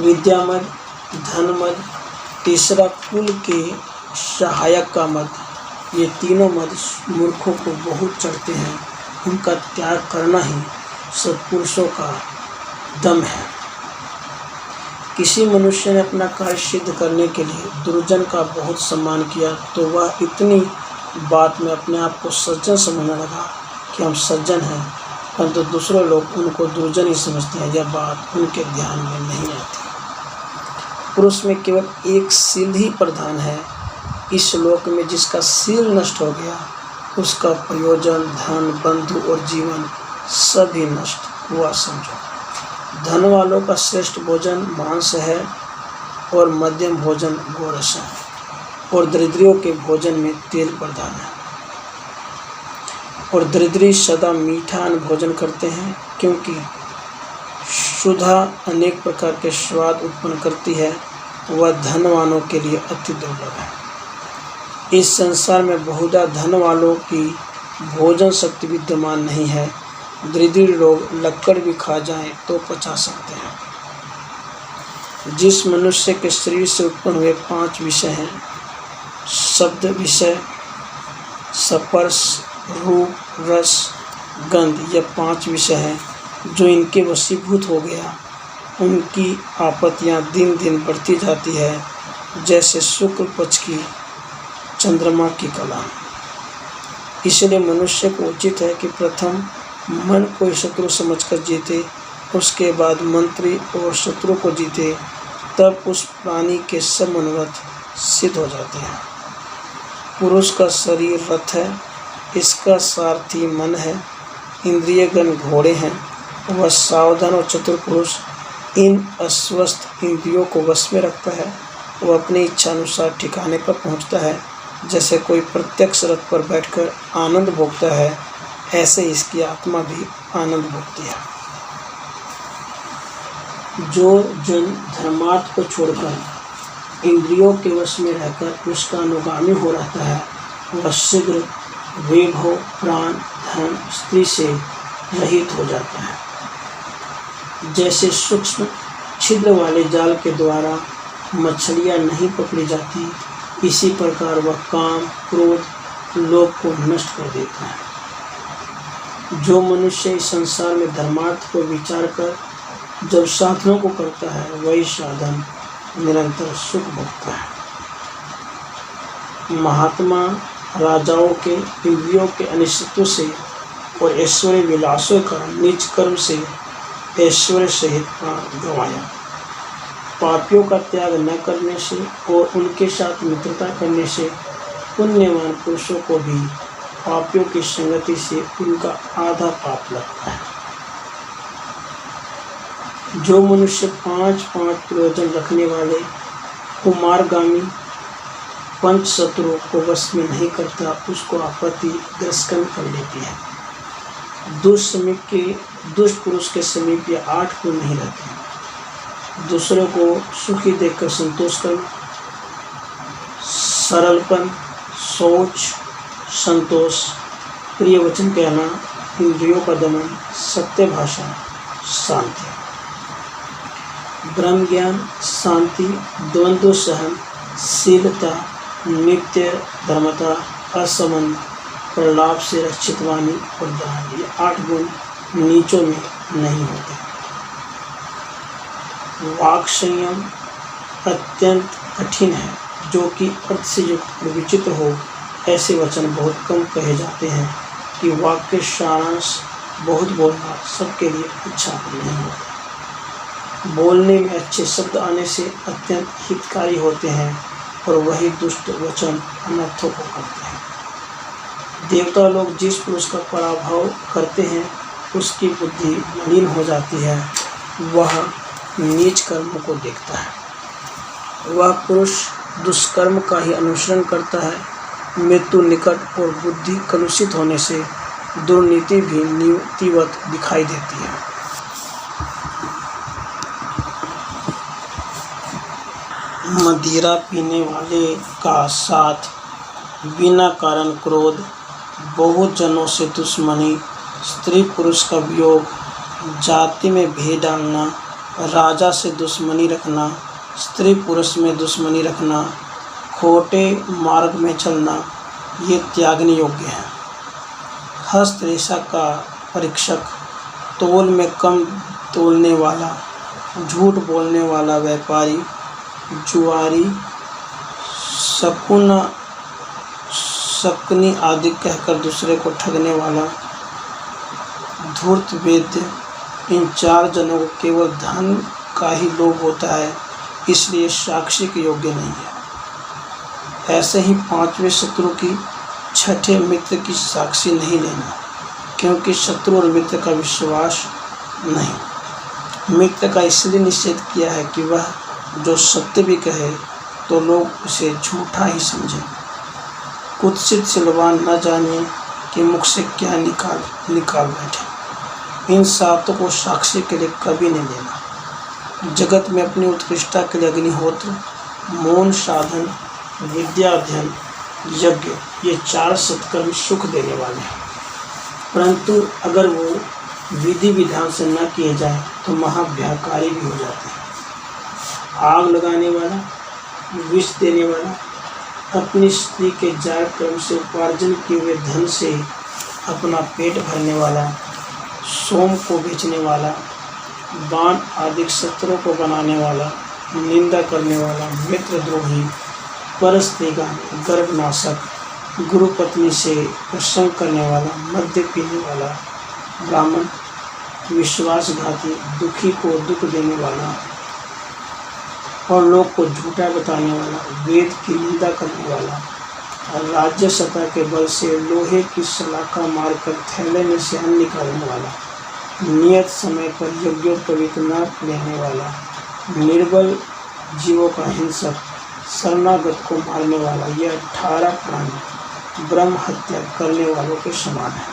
विद्या मद, धन मद, तीसरा कुल के सहायक का मद, ये तीनों मद मूर्खों को बहुत चढ़ते हैं। उनका त्याग करना ही सत्पुरुषों का दम है। किसी मनुष्य ने अपना कार्य सिद्ध करने के लिए दुर्जन का बहुत सम्मान किया तो वह इतनी बात में अपने आप को सज्जन समझने लगा कि हम सज्जन हैं, परंतु दूसरे लोग उनको दुर्जन ही समझते हैं। यह बात उनके ध्यान में नहीं आती। पुरुष में केवल एक शील ही प्रधान है। इस लोक में जिसका शील नष्ट हो गया उसका प्रयोजन, धन, बंधु और जीवन सभी नष्ट हुआ समझो। धन वालों का श्रेष्ठ भोजन मांस है और मध्यम भोजन गोरस है, और दरिद्रियों के भोजन में तेल प्रधान है। और दरिद्री सदा मीठा अन्न भोजन करते हैं, क्योंकि सुधा अनेक प्रकार के स्वाद उत्पन्न करती है। वह धनवानों के लिए अति दुर्लभ है। इस संसार में बहुधा धन वालों की भोजन शक्ति विद्यमान नहीं है। दरिद्री लोग लक्कड़ भी खा जाएं तो पचा सकते हैं। जिस मनुष्य के शरीर से उत्पन्न हुए 5 विषय हैं, शब्द विषय, स्पर्श, रूप, रस, गंध, ये 5 विषय हैं, जो इनके वशीभूत हो गया उनकी आपत्तियां दिन दिन बढ़ती जाती है, जैसे शुक्ल पक्ष की चंद्रमा की कला। इसलिए मनुष्य को उचित है कि प्रथम मन को शत्रु समझकर जीते, उसके बाद मंत्री और शत्रु को जीते, तब उस प्राणी के सब मनोरथ सिद्ध हो जाते हैं। पुरुष का शरीर रथ है, इसका सारथी मन है, इंद्रियगण घोड़े हैं। वह सावधान और चतुर पुरुष इन अस्वस्थ इंद्रियों को वश में रखता है। वह अपनी इच्छा अनुसार ठिकाने पर पहुंचता है। जैसे कोई प्रत्यक्ष रथ पर बैठकर आनंद भोगता है, ऐसे इसकी आत्मा भी आनंद भोगती है। जो जन धर्मार्थ को छोड़कर इंद्रियों के वश में रहकर उसका अनुगामी हो रहता है, वह शीघ्र वैभव, प्राण, धन, स्त्री से रहित हो जाता है। जैसे सूक्ष्म छिद्र वाले जाल के द्वारा मछलियां नहीं पकड़ी जाती, इसी प्रकार वह काम, क्रोध, लोभ को नष्ट कर देता है। जो मनुष्य इस संसार में धर्मार्थ को विचार कर जब साधनों को करता है, वही साधन निरंतर सुख भोगता है। महात्मा राजाओं के इंद्रियों के अनिश्चितों से और ऐश्वर्य विलासों का निज कर्म से ऐश्वर्य सहित प्राण गंवाया। पापियों का त्याग न करने से और उनके साथ मित्रता करने से पुण्यवान पुरुषों को भी पापियों की संगति से उनका आधा पाप लगता है। जो मनुष्य 5 प्रयोजन रखने वाले कुमारगामी पंच शत्रु को वश में नहीं करता, उसको आपत्ति ग्रस्कन कर लेती है। दुष्ट पुरुष के समीप ये 8 गुण नहीं रहते। दूसरों को सुखी देखकर संतोष करना, सरलपन, सोच, संतोष, प्रिय वचन कहना, इंद्रियों का दमन, सत्य भाषा, शांति, ब्रह्म ज्ञान, शांति, द्वंद्व सहन, शीलता, नित्य धर्मता, असमन, प्रलाप से रक्षित वाणी और दान, ये 8 गुण नीचों में नहीं होते। वाक संयम अत्यंत कठिन है, जो कि अर्थ से युक्त और विचित्र हो। ऐसे वचन बहुत कम कहे जाते हैं कि वाक्य सारांश बहुत बोलना सबके लिए अच्छा नहीं होता। बोलने में अच्छे शब्द आने से अत्यंत हितकारी होते हैं और वही दुष्ट वचन अनर्थों को करते हैं। देवता लोग जिस पुरुष का पराभव करते हैं उसकी बुद्धि मलिन हो जाती है, वह नीच कर्मों को देखता है। वह पुरुष दुष्कर्म का ही अनुसरण करता है मृत्यु निकट और बुद्धि कलुषित होने से दुर्नीति भी नीतिवत दिखाई देती है। मदिरा पीने वाले का साथ, बिना कारण क्रोध, बहुत जनों से दुश्मनी, स्त्री पुरुष का वियोग, जाति में भेद डालना, राजा से दुश्मनी रखना, स्त्री पुरुष में दुश्मनी रखना, खोटे मार्ग में चलना, ये त्यागने योग्य है। हस्त रेशा का परीक्षक, तोल में कम तोलने वाला, झूठ बोलने वाला व्यापारी, जुआरी, शकुनी आदि कहकर दूसरे को ठगने वाला, धूर्त वेद्य, इन 4 जनों को केवल धन का ही लोभ होता है, इसलिए साक्षी के योग्य नहीं है। ऐसे ही 5वें शत्रु की, 6ठे मित्र की साक्षी नहीं लेना, क्योंकि शत्रु और मित्र का विश्वास नहीं। मित्र का इसलिए निषेध किया है कि वह जो सत्य भी कहे तो लोग उसे झूठा ही समझें। कुत्सित सिलवान न जाने कि मुख से क्या निकाल बैठे। इन 7 को साक्षी के लिए कभी नहीं लेना। जगत में अपनी उत्कृष्टता के लिए अग्निहोत्र, मौन साधन, विद्या अध्ययन, यज्ञ, ये 4 सत्कर्म सुख देने वाले हैं, परंतु अगर वो विधि विधान से न किए जाए तो महाभयकारी भी हो जाते हैं। आग लगाने वाला, विष देने वाला, अपनी स्त्री के जार कर्म से उपार्जन किए हुए धन से अपना पेट भरने वाला, सोम को बेचने वाला, बाण आदि शस्त्रों को बनाने वाला, निंदा करने वाला, मित्रद्रोही, परस्त्रीगामी, गर्भनाशक, गुरु पत्नी से प्रसंग करने वाला, मद्य पीने वाला, ब्राह्मण, विश्वासघाती, दुखी को दुख देने वाला और लोग को झूठा बताने वाला, वेद की निंदा करने वाला, और राज्य सत्ता के बल से लोहे की सलाखा मारकर थैले में से अन्न निकालने वाला, नियत समय पर यज्ञोपवीत न लेने वाला, निर्बल जीवों का हिंसक, शरणागत को मारने वाला, ये 18 प्राणी ब्रह्म हत्या करने वालों के समान है।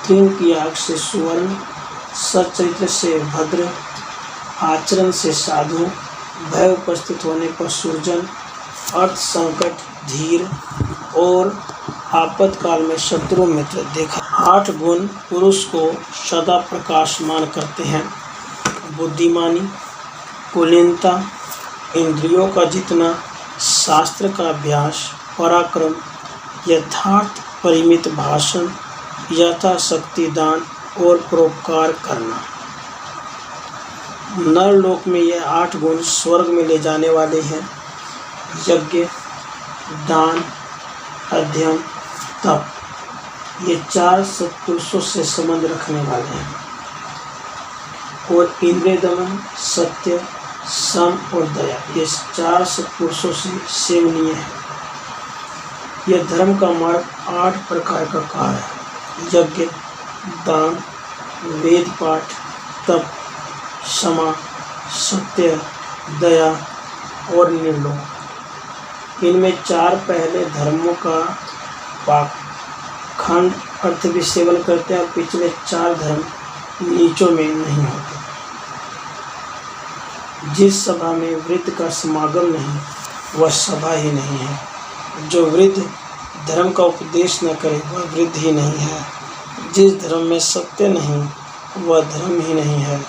तीन की आग से सुवर्ण, सच्चरित्र से भद्र, आचरण से साधु, भय उपस्थित होने पर सुरजन, अर्थ संकट धीर और आपातकाल में शत्रु मित्र देखा। 8 गुण पुरुष को सदा प्रकाशमान करते हैं। बुद्धिमानी, कुलीनता, इंद्रियों का जितना, शास्त्र का अभ्यास, पराक्रम, यथार्थ परिमित भाषण, यथाशक्ति दान और परोपकार करना। नरलोक में ये 8 गुण स्वर्ग में ले जाने वाले हैं। यज्ञ, दान, अध्ययन, तप, ये 4 सत्पुरुषों से संबंध रखने वाले हैं। और इंद्रिय दमन, सत्य, सम और दया, ये 4 सत्पुरुषों से सेवनीय है। यह धर्म का मार्ग 8 प्रकार का कहा है। यज्ञ, दान, वेद पाठ, तप, क्षमा, सत्य, दया और निर्लोभ। इनमें 4 पहले धर्मों का पाखंड अर्थ भी सेवन करते हैं और पिछले 4 धर्म नीचों में नहीं होते। जिस सभा में वृद्ध का समागम नहीं, वह सभा ही नहीं है। जो वृद्ध धर्म का उपदेश न करे, वह वृद्ध ही नहीं है। जिस धर्म में सत्य नहीं, वह धर्म ही नहीं है।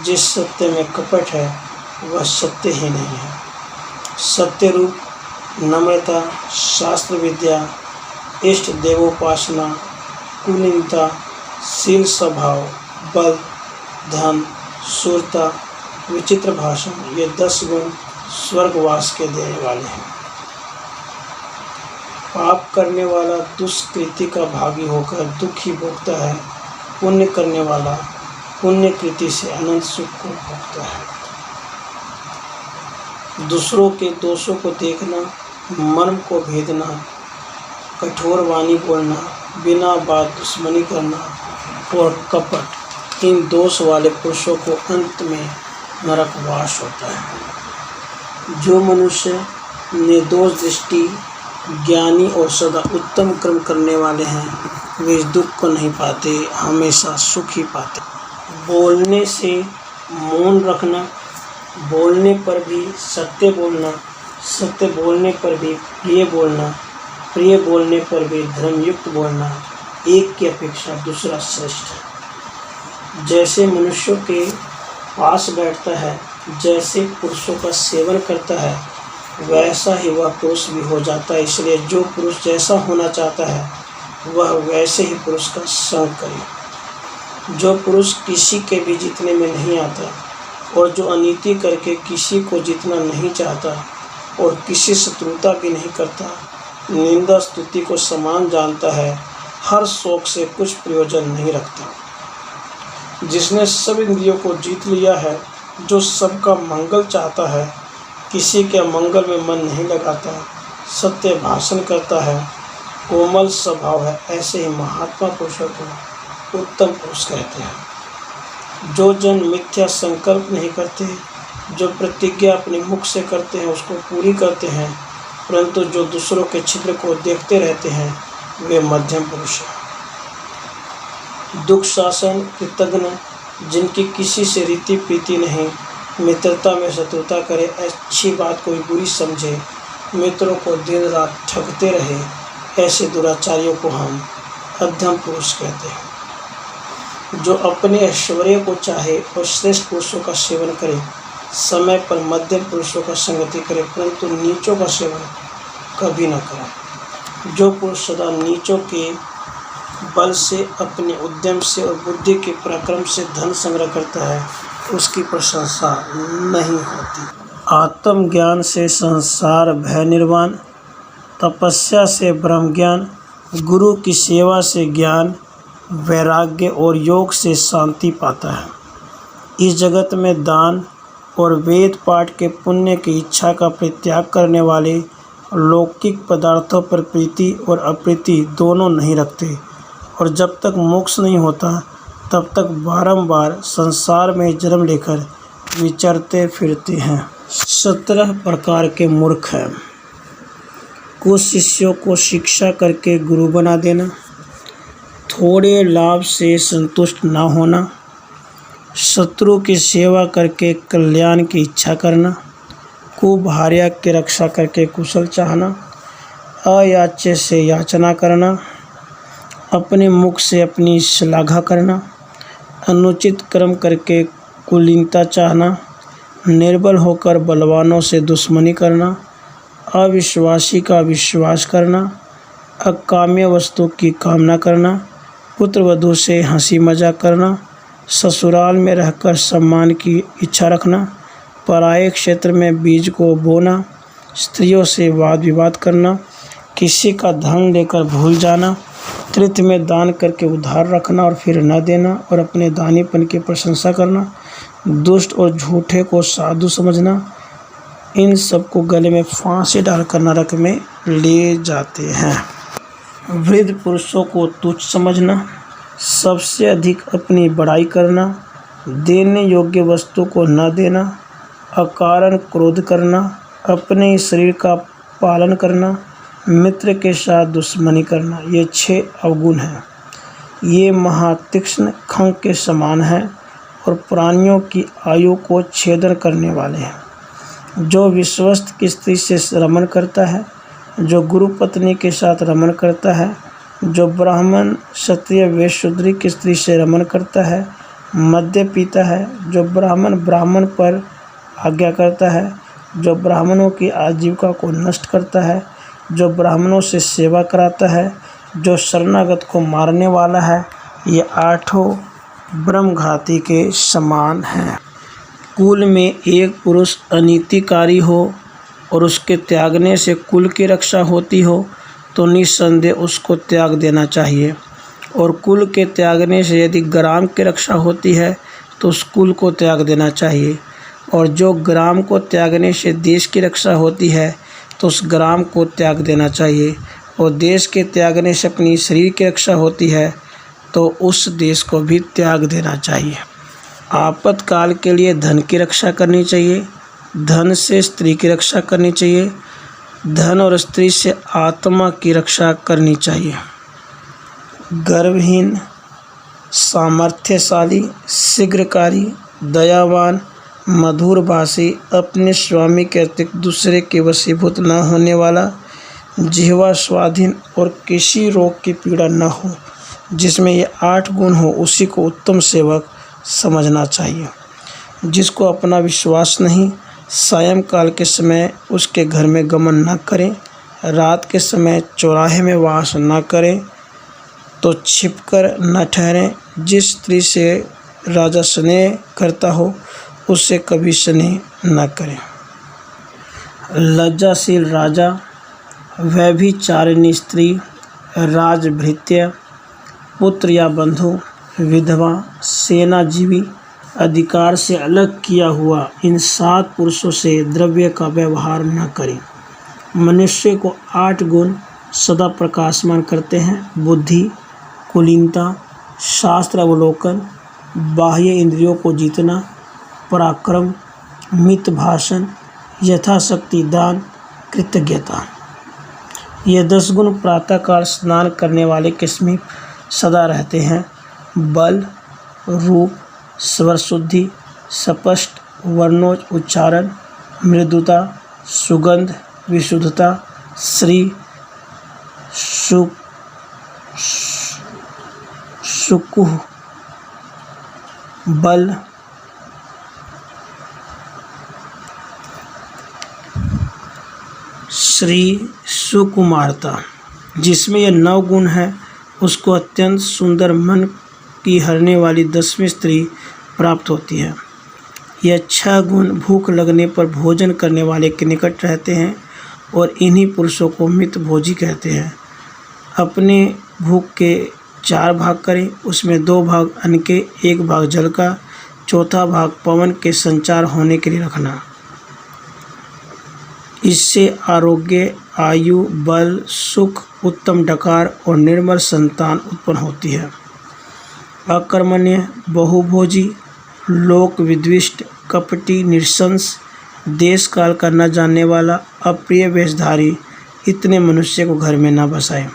जिस सत्य में कपट है, वह सत्य ही नहीं है। सत्य रूप नम्रता, शास्त्र विद्या, इष्ट देवोपासना, कुलीनता, शील स्वभाव, बल, धन, शूरता, विचित्र भाषण, ये 10 गुण स्वर्गवास के देने वाले हैं। पाप करने वाला दुष्कृति का भागी होकर दुख ही भोगता है। पुण्य करने वाला पुण्य कृति से अनंत सुख को भोगता है। दूसरों के दोषों को देखना, मर्म को भेदना, कठोर वाणी बोलना, बिना बात दुश्मनी करना और कपट, इन दोष वाले पुरुषों को अंत में नरकवास होता है। जो मनुष्य निर्दोष दृष्टि ज्ञानी और सदा उत्तम कर्म करने वाले हैं, वे दुख को नहीं पाते, हमेशा सुख ही पाते। बोलने से मौन रखना, बोलने पर भी सत्य बोलना, सत्य बोलने पर भी प्रिय बोलना, प्रिय बोलने पर भी धर्मयुक्त बोलना, एक की अपेक्षा दूसरा श्रेष्ठ है। जैसे मनुष्यों के पास बैठता है, जैसे पुरुषों का सेवन करता है, वैसा ही वह पुरुष भी हो जाता है। इसलिए जो पुरुष जैसा होना चाहता है वह वैसे ही पुरुष का संग करे। जो पुरुष किसी के भी जीतने में नहीं आता और जो अनीति करके किसी को जीतना नहीं चाहता और किसी शत्रुता भी नहीं करता, निंदा स्तुति को समान जानता है, हर शौक से कुछ प्रयोजन नहीं रखता। जिसने सब इंद्रियों को जीत लिया है, जो सबका मंगल चाहता है, किसी के मंगल में मन नहीं लगाता, सत्य भाषण करता है, कोमल स्वभाव है, ऐसे ही महात्मा पुरुषों को उत्तम पुरुष कहते हैं। जो जन मिथ्या संकल्प नहीं करते, जो प्रतिज्ञा अपने मुख से करते हैं उसको पूरी करते हैं, परंतु जो दूसरों के छिद्र को देखते रहते हैं, वे मध्यम पुरुष हैं। दुख शासन कृतज्ञ, जिनकी किसी से रीति प्रीति नहीं, मित्रता में शत्रुता करे, अच्छी बात कोई बुरी समझे, मित्रों को दिन रात ठगते रहे, ऐसे दुराचारियों को हम अधम पुरुष कहते हैं। जो अपने ऐश्वर्य को चाहे और श्रेष्ठ पुरुषों का सेवन करे, समय पर मध्यम पुरुषों का संगति करे, परंतु नीचों का सेवन कभी न करे। जो पुरुष सदा नीचों के बल से, अपने उद्यम से और बुद्धि के पराक्रम से धन संग्रह करता है, उसकी प्रशंसा नहीं होती। आत्मज्ञान से संसार भय निर्वाण, तपस्या से ब्रह्म ज्ञान, गुरु की सेवा से ज्ञान, वैराग्य और योग से शांति पाता है। इस जगत में दान और वेद पाठ के पुण्य की इच्छा का परित्याग करने वाले लौकिक पदार्थों पर प्रीति और अप्रीति दोनों नहीं रखते, और जब तक मोक्ष नहीं होता तब तक बारंबार संसार में जन्म लेकर विचरते फिरते हैं। 17 प्रकार के मूर्ख हैं। कुछ शिष्यों को शिक्षा करके गुरु बना देना, थोड़े लाभ से संतुष्ट न होना, शत्रु की सेवा करके कल्याण की इच्छा करना, कुभार्या की रक्षा करके कुशल चाहना, अयाच्य से याचना करना, अपने मुख से अपनी श्लाघा करना, अनुचित कर्म करके कुलीनता चाहना, निर्बल होकर बलवानों से दुश्मनी करना, अविश्वासी का विश्वास करना, अकाम्य वस्तु की कामना करना, पुत्र वधू से हंसी मजाक करना, ससुराल में रहकर सम्मान की इच्छा रखना, पराये क्षेत्र में बीज को बोना, स्त्रियों से वाद विवाद करना, किसी का धन लेकर भूल जाना, तीर्थ में दान करके उधार रखना और फिर न देना, और अपने दानीपन की प्रशंसा करना, दुष्ट और झूठे को साधु समझना, इन सबको गले में फांसी डालकर नरक में ले जाते हैं। वृद्ध पुरुषों को तुच्छ समझना, सबसे अधिक अपनी बड़ाई करना, देने योग्य वस्तु को न देना, अकारण क्रोध करना, अपने शरीर का पालन करना, मित्र के साथ दुश्मनी करना, ये 6 अवगुण हैं। ये महातीक्ष्ण खंग के समान हैं और प्राणियों की आयु को छेदन करने वाले हैं। जो विश्वस्त की स्त्री से रमण करता है, जो गुरु पत्नी के साथ रमण करता है, जो ब्राह्मण क्षत्रिय वैश्य शूद्र की स्त्री से रमण करता है, मद्य पीता है, जो ब्राह्मण पर आज्ञा करता है, जो ब्राह्मणों की आजीविका को नष्ट करता है, जो ब्राह्मणों से सेवा कराता है, जो शरणागत को मारने वाला है, ये 8 ब्रह्मघाती के समान हैं। कुल में एक पुरुष अनीतिकारी हो और उसके त्यागने से कुल की रक्षा होती हो तो निस्संदेह उसको त्याग देना चाहिए, और कुल के त्यागने से यदि ग्राम की रक्षा होती है तो उस कुल को त्याग देना चाहिए, और जो ग्राम को त्यागने से देश की रक्षा होती है तो उस ग्राम को त्याग देना चाहिए, और देश के त्यागने से अपनी शरीर की रक्षा होती है तो उस देश को भी त्याग देना चाहिए। आपातकाल के लिए धन की रक्षा करनी चाहिए, धन से स्त्री की रक्षा करनी चाहिए, धन और स्त्री से आत्मा की रक्षा करनी चाहिए। गर्वहीन, सामर्थ्यशाली, शीघ्रकारी, दयावान, मधुरभाषी, अपने स्वामी के अतिरिक्त दूसरे के वशीभूत न होने वाला, जिह्वा स्वाधीन और किसी रोग की पीड़ा न हो, जिसमें ये 8 गुण हो, उसी को उत्तम सेवक समझना चाहिए। जिसको अपना विश्वास नहीं, सायंकाल के समय उसके घर में गमन न करें, रात के समय चौराहे में वास न करें, तो छिपकर न ठहरें। जिस स्त्री से राजा स्नेह करता हो, उससे कभी स्नेह न करें। लज्जाशील राजा, व्यभिचारिणी स्त्री, राजभृत्य, पुत्र या बंधु, विधवा, सेनाजीवी, अधिकार से अलग किया हुआ, इन 7 पुरुषों से द्रव्य का व्यवहार न करें। मनुष्य को 8 गुण सदा प्रकाशमान करते हैं: बुद्धि, कुलीनता, शास्त्र अवलोकन, बाह्य इंद्रियों को जीतना, पराक्रम, मित भाषण, यथाशक्ति दान, कृतज्ञता। ये 10 गुण प्रातःकाल स्नान करने वाले के समीप सदा रहते हैं। बल, रूप, स्वर शुद्धि, स्पष्ट वर्णोज उच्चारण, मृदुता, सुगंध, विशुद्धता, श्री, सुकुह, बल, श्री, सुकुमारता। जिसमें यह 9 गुण है, उसको अत्यंत सुंदर मन की हरने वाली 10वीं स्त्री प्राप्त होती है। यह 6 गुण भूख लगने पर भोजन करने वाले के निकट रहते हैं और इन्हीं पुरुषों को मित भोजी कहते हैं। अपने भूख के 4 भाग करें, उसमें 2 भाग अन्न के, 1 भाग जल का, चौथा भाग पवन के संचार होने के लिए रखना। इससे आरोग्य, आयु, बल, सुख, उत्तम डकार और निर्मल संतान उत्पन्न होती है। अकर्मण्य, बहुभोजी, लोक विद्विष्ट, कपटी, निरशंस, देश काल का न जानने वाला, अप्रिय वेशधारी, इतने मनुष्य को घर में न बसाए।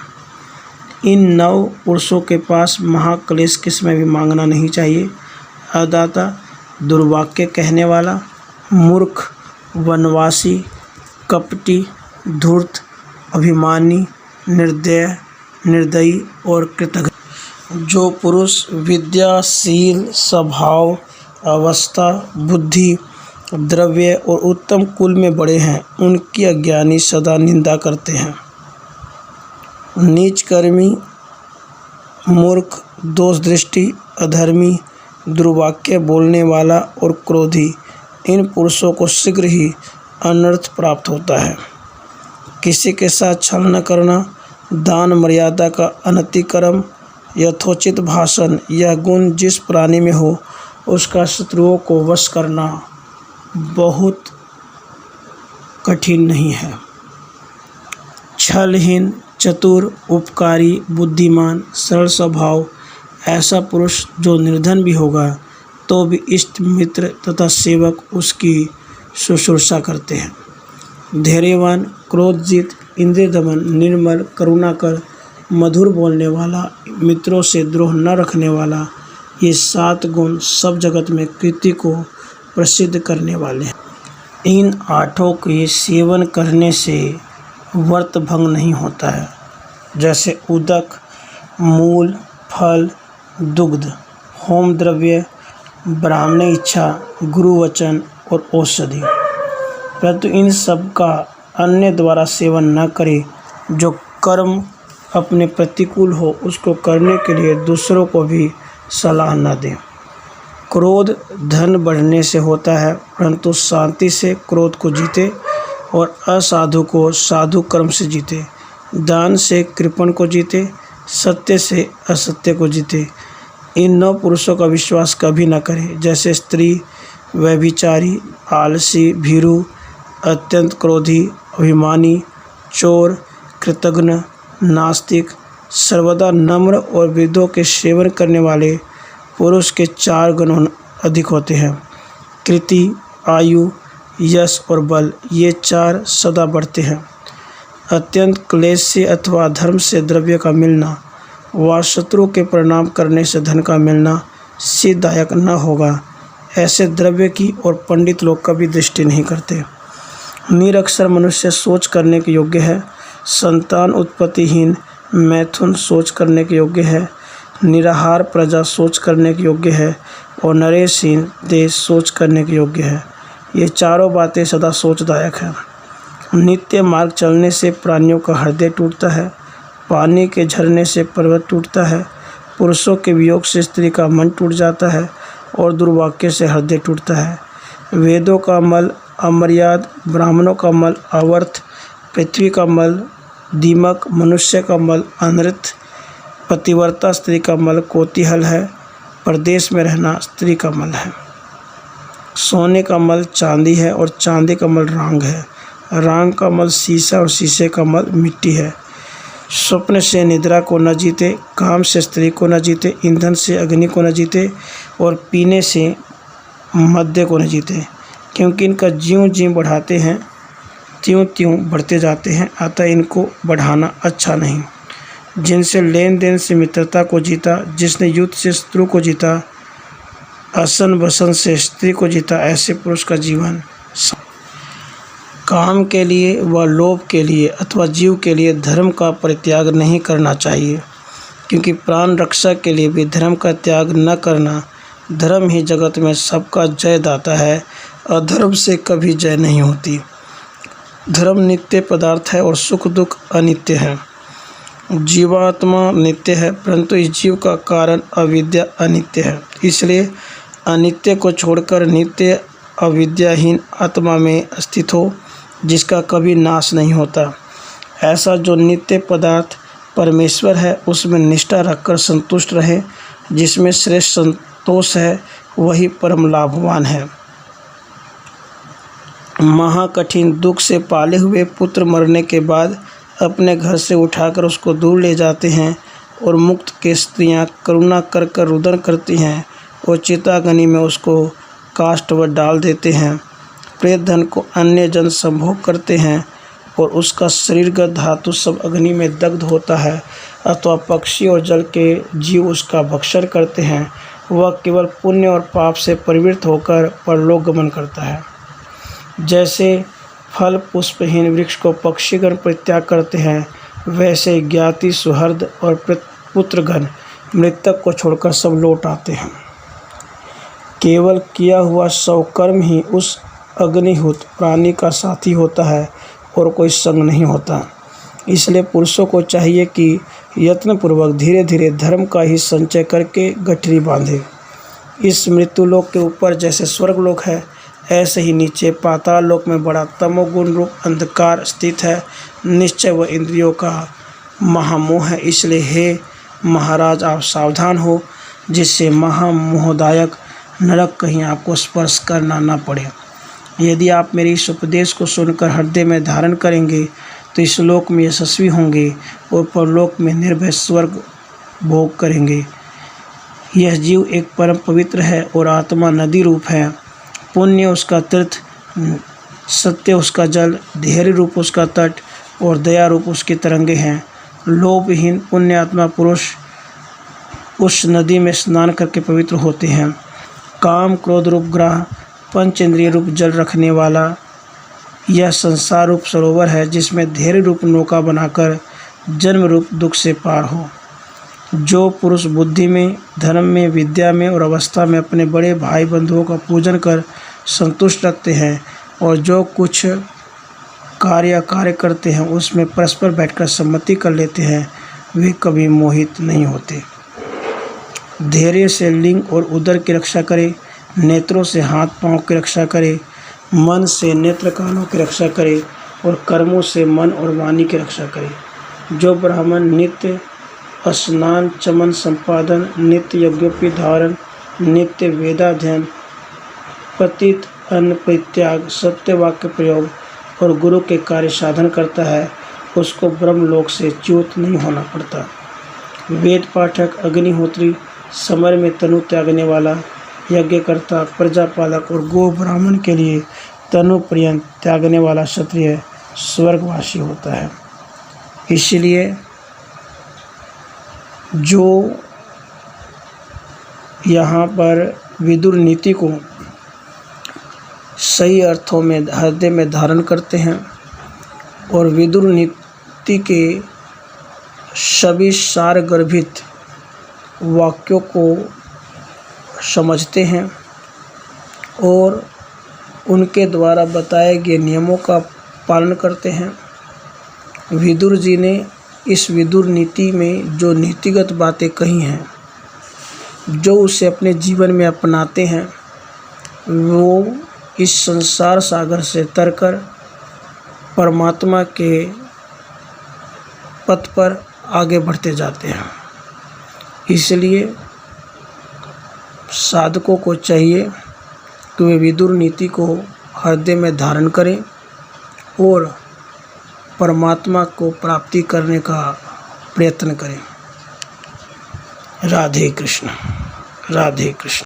इन 9 पुरुषों के पास महाक्लेश के समय भी मांगना नहीं चाहिए। अदाता, दुर्वाक्य कहने वाला, मूर्ख, वनवासी, कपटी, धूर्त, अभिमानी, निर्दय, निर्दयी और कृतघ्न। जो पुरुष विद्याशील, स्वभाव, अवस्था, बुद्धि, द्रव्य और उत्तम कुल में बड़े हैं, उनकी अज्ञानी सदा निंदा करते हैं। नीच कर्मी, मूर्ख, दोष दृष्टि, अधर्मी, दुर्वाक्य बोलने वाला और क्रोधी, इन पुरुषों को शीघ्र ही अनर्थ प्राप्त होता है। किसी के साथ छल न करना, दान मर्यादा का अनतिक्रम, यथोचित भाषण, यह गुण जिस प्राणी में हो, उसका शत्रुओं को वश करना बहुत कठिन नहीं है। छलहीन, चतुर, उपकारी, बुद्धिमान, सरल स्वभाव, ऐसा पुरुष जो निर्धन भी होगा तो भी इष्ट मित्र तथा सेवक उसकी शुश्रूषा करते हैं। धैर्यवान, क्रोधजीत, इंद्रिय दमन, निर्मल, करुणाकर, मधुर बोलने वाला, मित्रों से द्रोह न रखने वाला, ये 7 गुण सब जगत में कीर्ति को प्रसिद्ध करने वाले हैं। इन 8 के सेवन करने से व्रत भंग नहीं होता है, जैसे उदक, मूल, फल, दुग्ध, होम द्रव्य, ब्राह्मण इच्छा, गुरु वचन और औषधि। परंतु इन सब का अन्य द्वारा सेवन न करे। जो कर्म अपने प्रतिकूल हो, उसको करने के लिए दूसरों को भी सलाह न दें। क्रोध धन बढ़ने से होता है, परंतु शांति से क्रोध को जीते और असाधु को साधु कर्म से जीते। दान से कृपण को जीते, सत्य से असत्य को जीते। इन 9 पुरुषों का विश्वास कभी न करें, जैसे स्त्री, व्यभिचारी, आलसी, भीरू, अत्यंत क्रोधी, अभिमानी, चोर, कृतघ्न, नास्तिक, सर्वदा नम्र और वेदों के सेवन करने वाले पुरुष के 4 गुण अधिक होते हैं। कृति, आयु, यश और बल, ये 4 सदा बढ़ते हैं। अत्यंत क्लेश से अथवा धर्म से द्रव्य का मिलना व शत्रु के प्रणाम करने से धन का मिलना सिद्धदायक न होगा। ऐसे द्रव्य की और पंडित लोग कभी दृष्टि नहीं करते। निरक्षर मनुष्य सोच करने के योग्य है, संतान उत्पत्तिहीन मैथुन सोच करने के योग्य है, निराहार प्रजा सोच करने के योग्य है और नरेशहीन देश सोच करने के योग्य है। ये चारों बातें सदा सोचदायक हैं। नित्य मार्ग चलने से प्राणियों का हृदय टूटता है, पानी के झरने से पर्वत टूटता है, पुरुषों के वियोग से स्त्री का मन टूट जाता है और दुर्वाक्य से हृदय टूटता है। वेदों का मल अमर्याद, ब्राह्मणों का मल अवर्थ, पृथ्वी का मल दीमक, मनुष्य का मल अनृत, पतिव्रता स्त्री का मल कोतिहल है, परदेश में रहना स्त्री का मल है। सोने का मल चांदी है और चांदी का मल रांग है, रांग का मल शीशा और शीशे का मल मिट्टी है। स्वप्न से निद्रा को न जीते, काम से स्त्री को न जीते, ईंधन से अग्नि को न जीते और पीने से मद्य को न जीते, क्योंकि इनका ज्यों ज्यों बढ़ाते हैं त्यों त्यों बढ़ते जाते हैं, अतः इनको बढ़ाना अच्छा नहीं। जिनसे लेन देन से मित्रता को जीता, जिसने युद्ध से शत्रु को जीता, असन बसन से स्त्री को जीता, ऐसे पुरुष का जीवन काम के लिए व लोभ के लिए अथवा जीव के लिए धर्म का परित्याग नहीं करना चाहिए, क्योंकि प्राण रक्षा के लिए भी धर्म का त्याग न करना। धर्म ही जगत में सबका जय दाता है, अधर्म से कभी जय नहीं होती। धर्म नित्य पदार्थ है और सुख दुख अनित्य है। जीवात्मा नित्य है, परंतु इस जीव का कारण अविद्या अनित्य है। इसलिए अनित्य को छोड़कर नित्य अविद्याहीन आत्मा में स्थित हो, जिसका कभी नाश नहीं होता। ऐसा जो नित्य पदार्थ परमेश्वर है, उसमें निष्ठा रखकर संतुष्ट रहे। जिसमें श्रेष्ठ संतोष है, वही परम लाभवान है। महाकठिन दुख से पाले हुए पुत्र मरने के बाद अपने घर से उठाकर उसको दूर ले जाते हैं और मुक्त के स्त्रियां करुणा कर कर रुदन करती हैं और चिताग्नि में उसको काष्ठ व डाल देते हैं। प्रेत धन को अन्य जन संभोग करते हैं और उसका शरीरगत धातु सब अग्नि में दग्ध होता है, अथवा पक्षी और जल के जीव उसका भक्षण करते हैं। वह केवल पुण्य और पाप से प्रवृत्त होकर परलोक गमन करता है। जैसे फल पुष्पहीन वृक्ष को पक्षीगण परित्याग करते हैं, वैसे ज्ञाति सुहृद और पुत्रगण मृतक को छोड़कर सब लौट आते हैं। केवल किया हुआ सौकर्म ही उस अग्निहोत्र प्राणी का साथी होता है और कोई संग नहीं होता। इसलिए पुरुषों को चाहिए कि यत्नपूर्वक धीरे धीरे धर्म का ही संचय करके गठरी बांधे। इस मृत्युलोक के ऊपर जैसे स्वर्गलोक है, ऐसे ही नीचे पाताल लोक में बड़ा तमोगुण रूप अंधकार स्थित है। निश्चय व इंद्रियों का महामोह है। इसलिए हे महाराज, आप सावधान हो, जिससे महामोहदायक नरक कहीं आपको स्पर्श करना न पड़े। यदि आप मेरे इस उपदेश को सुनकर हृदय में धारण करेंगे तो इस लोक में यशस्वी होंगे और परलोक में निर्भय स्वर्ग भोग करेंगे। यह जीव एक परम पवित्र है और आत्मा नदी रूप है। पुण्य उसका तीर्थ, सत्य उसका जल, धैर्य रूप उसका तट और दया रूप उसकी तरंगे हैं। लोभहीन पुण्यात्मा पुरुष उस नदी में स्नान करके पवित्र होते हैं। काम क्रोध रूप ग्रह, पंच इंद्रिय रूप जल रखने वाला यह संसार रूप सरोवर है, जिसमें धैर्य रूप नौका बनाकर जन्म रूप दुख से पार हो। जो पुरुष बुद्धि में, धर्म में, विद्या में और अवस्था में अपने बड़े भाई बंधुओं का पूजन कर संतुष्ट रखते हैं और जो कुछ कार्य करते हैं उसमें परस्पर बैठकर सम्मति कर लेते हैं, वे कभी मोहित नहीं होते। धैर्य से लिंग और उदर की रक्षा करे, नेत्रों से हाथ पांव की रक्षा करे, मन से नेत्र कानों की रक्षा करे और कर्मों से मन और वाणी की रक्षा करे। जो ब्राह्मण नित्य स्नान, चमन संपादन, नित्य यज्ञोपवीत धारण, नित्य वेदाध्ययन, पतित अन्न परित्याग, सत्य वाक्य प्रयोग और गुरु के कार्य साधन करता है, उसको ब्रह्मलोक से च्युत नहीं होना पड़ता। वेद पाठक, अग्निहोत्री, समर में तनु त्यागने वाला, यज्ञकर्ता, प्रजापालक और गो ब्राह्मण के लिए तनु पर्यंत त्यागने वाला क्षत्रिय स्वर्गवासी होता है। इसलिए जो यहाँ पर विदुर नीति को सही अर्थों में हृदय में धारण करते हैं और विदुर नीति के सभी सारगर्भित वाक्यों को समझते हैं और उनके द्वारा बताए गए नियमों का पालन करते हैं। विदुर जी ने इस विदुर नीति में जो नीतिगत बातें कही हैं, जो उसे अपने जीवन में अपनाते हैं, वो इस संसार सागर से तरकर परमात्मा के पथ पर आगे बढ़ते जाते हैं। इसलिए साधकों को चाहिए कि वे विदुर नीति को हृदय में धारण करें और परमात्मा को प्राप्ति करने का प्रयत्न करें। राधे कृष्ण, राधे कृष्ण।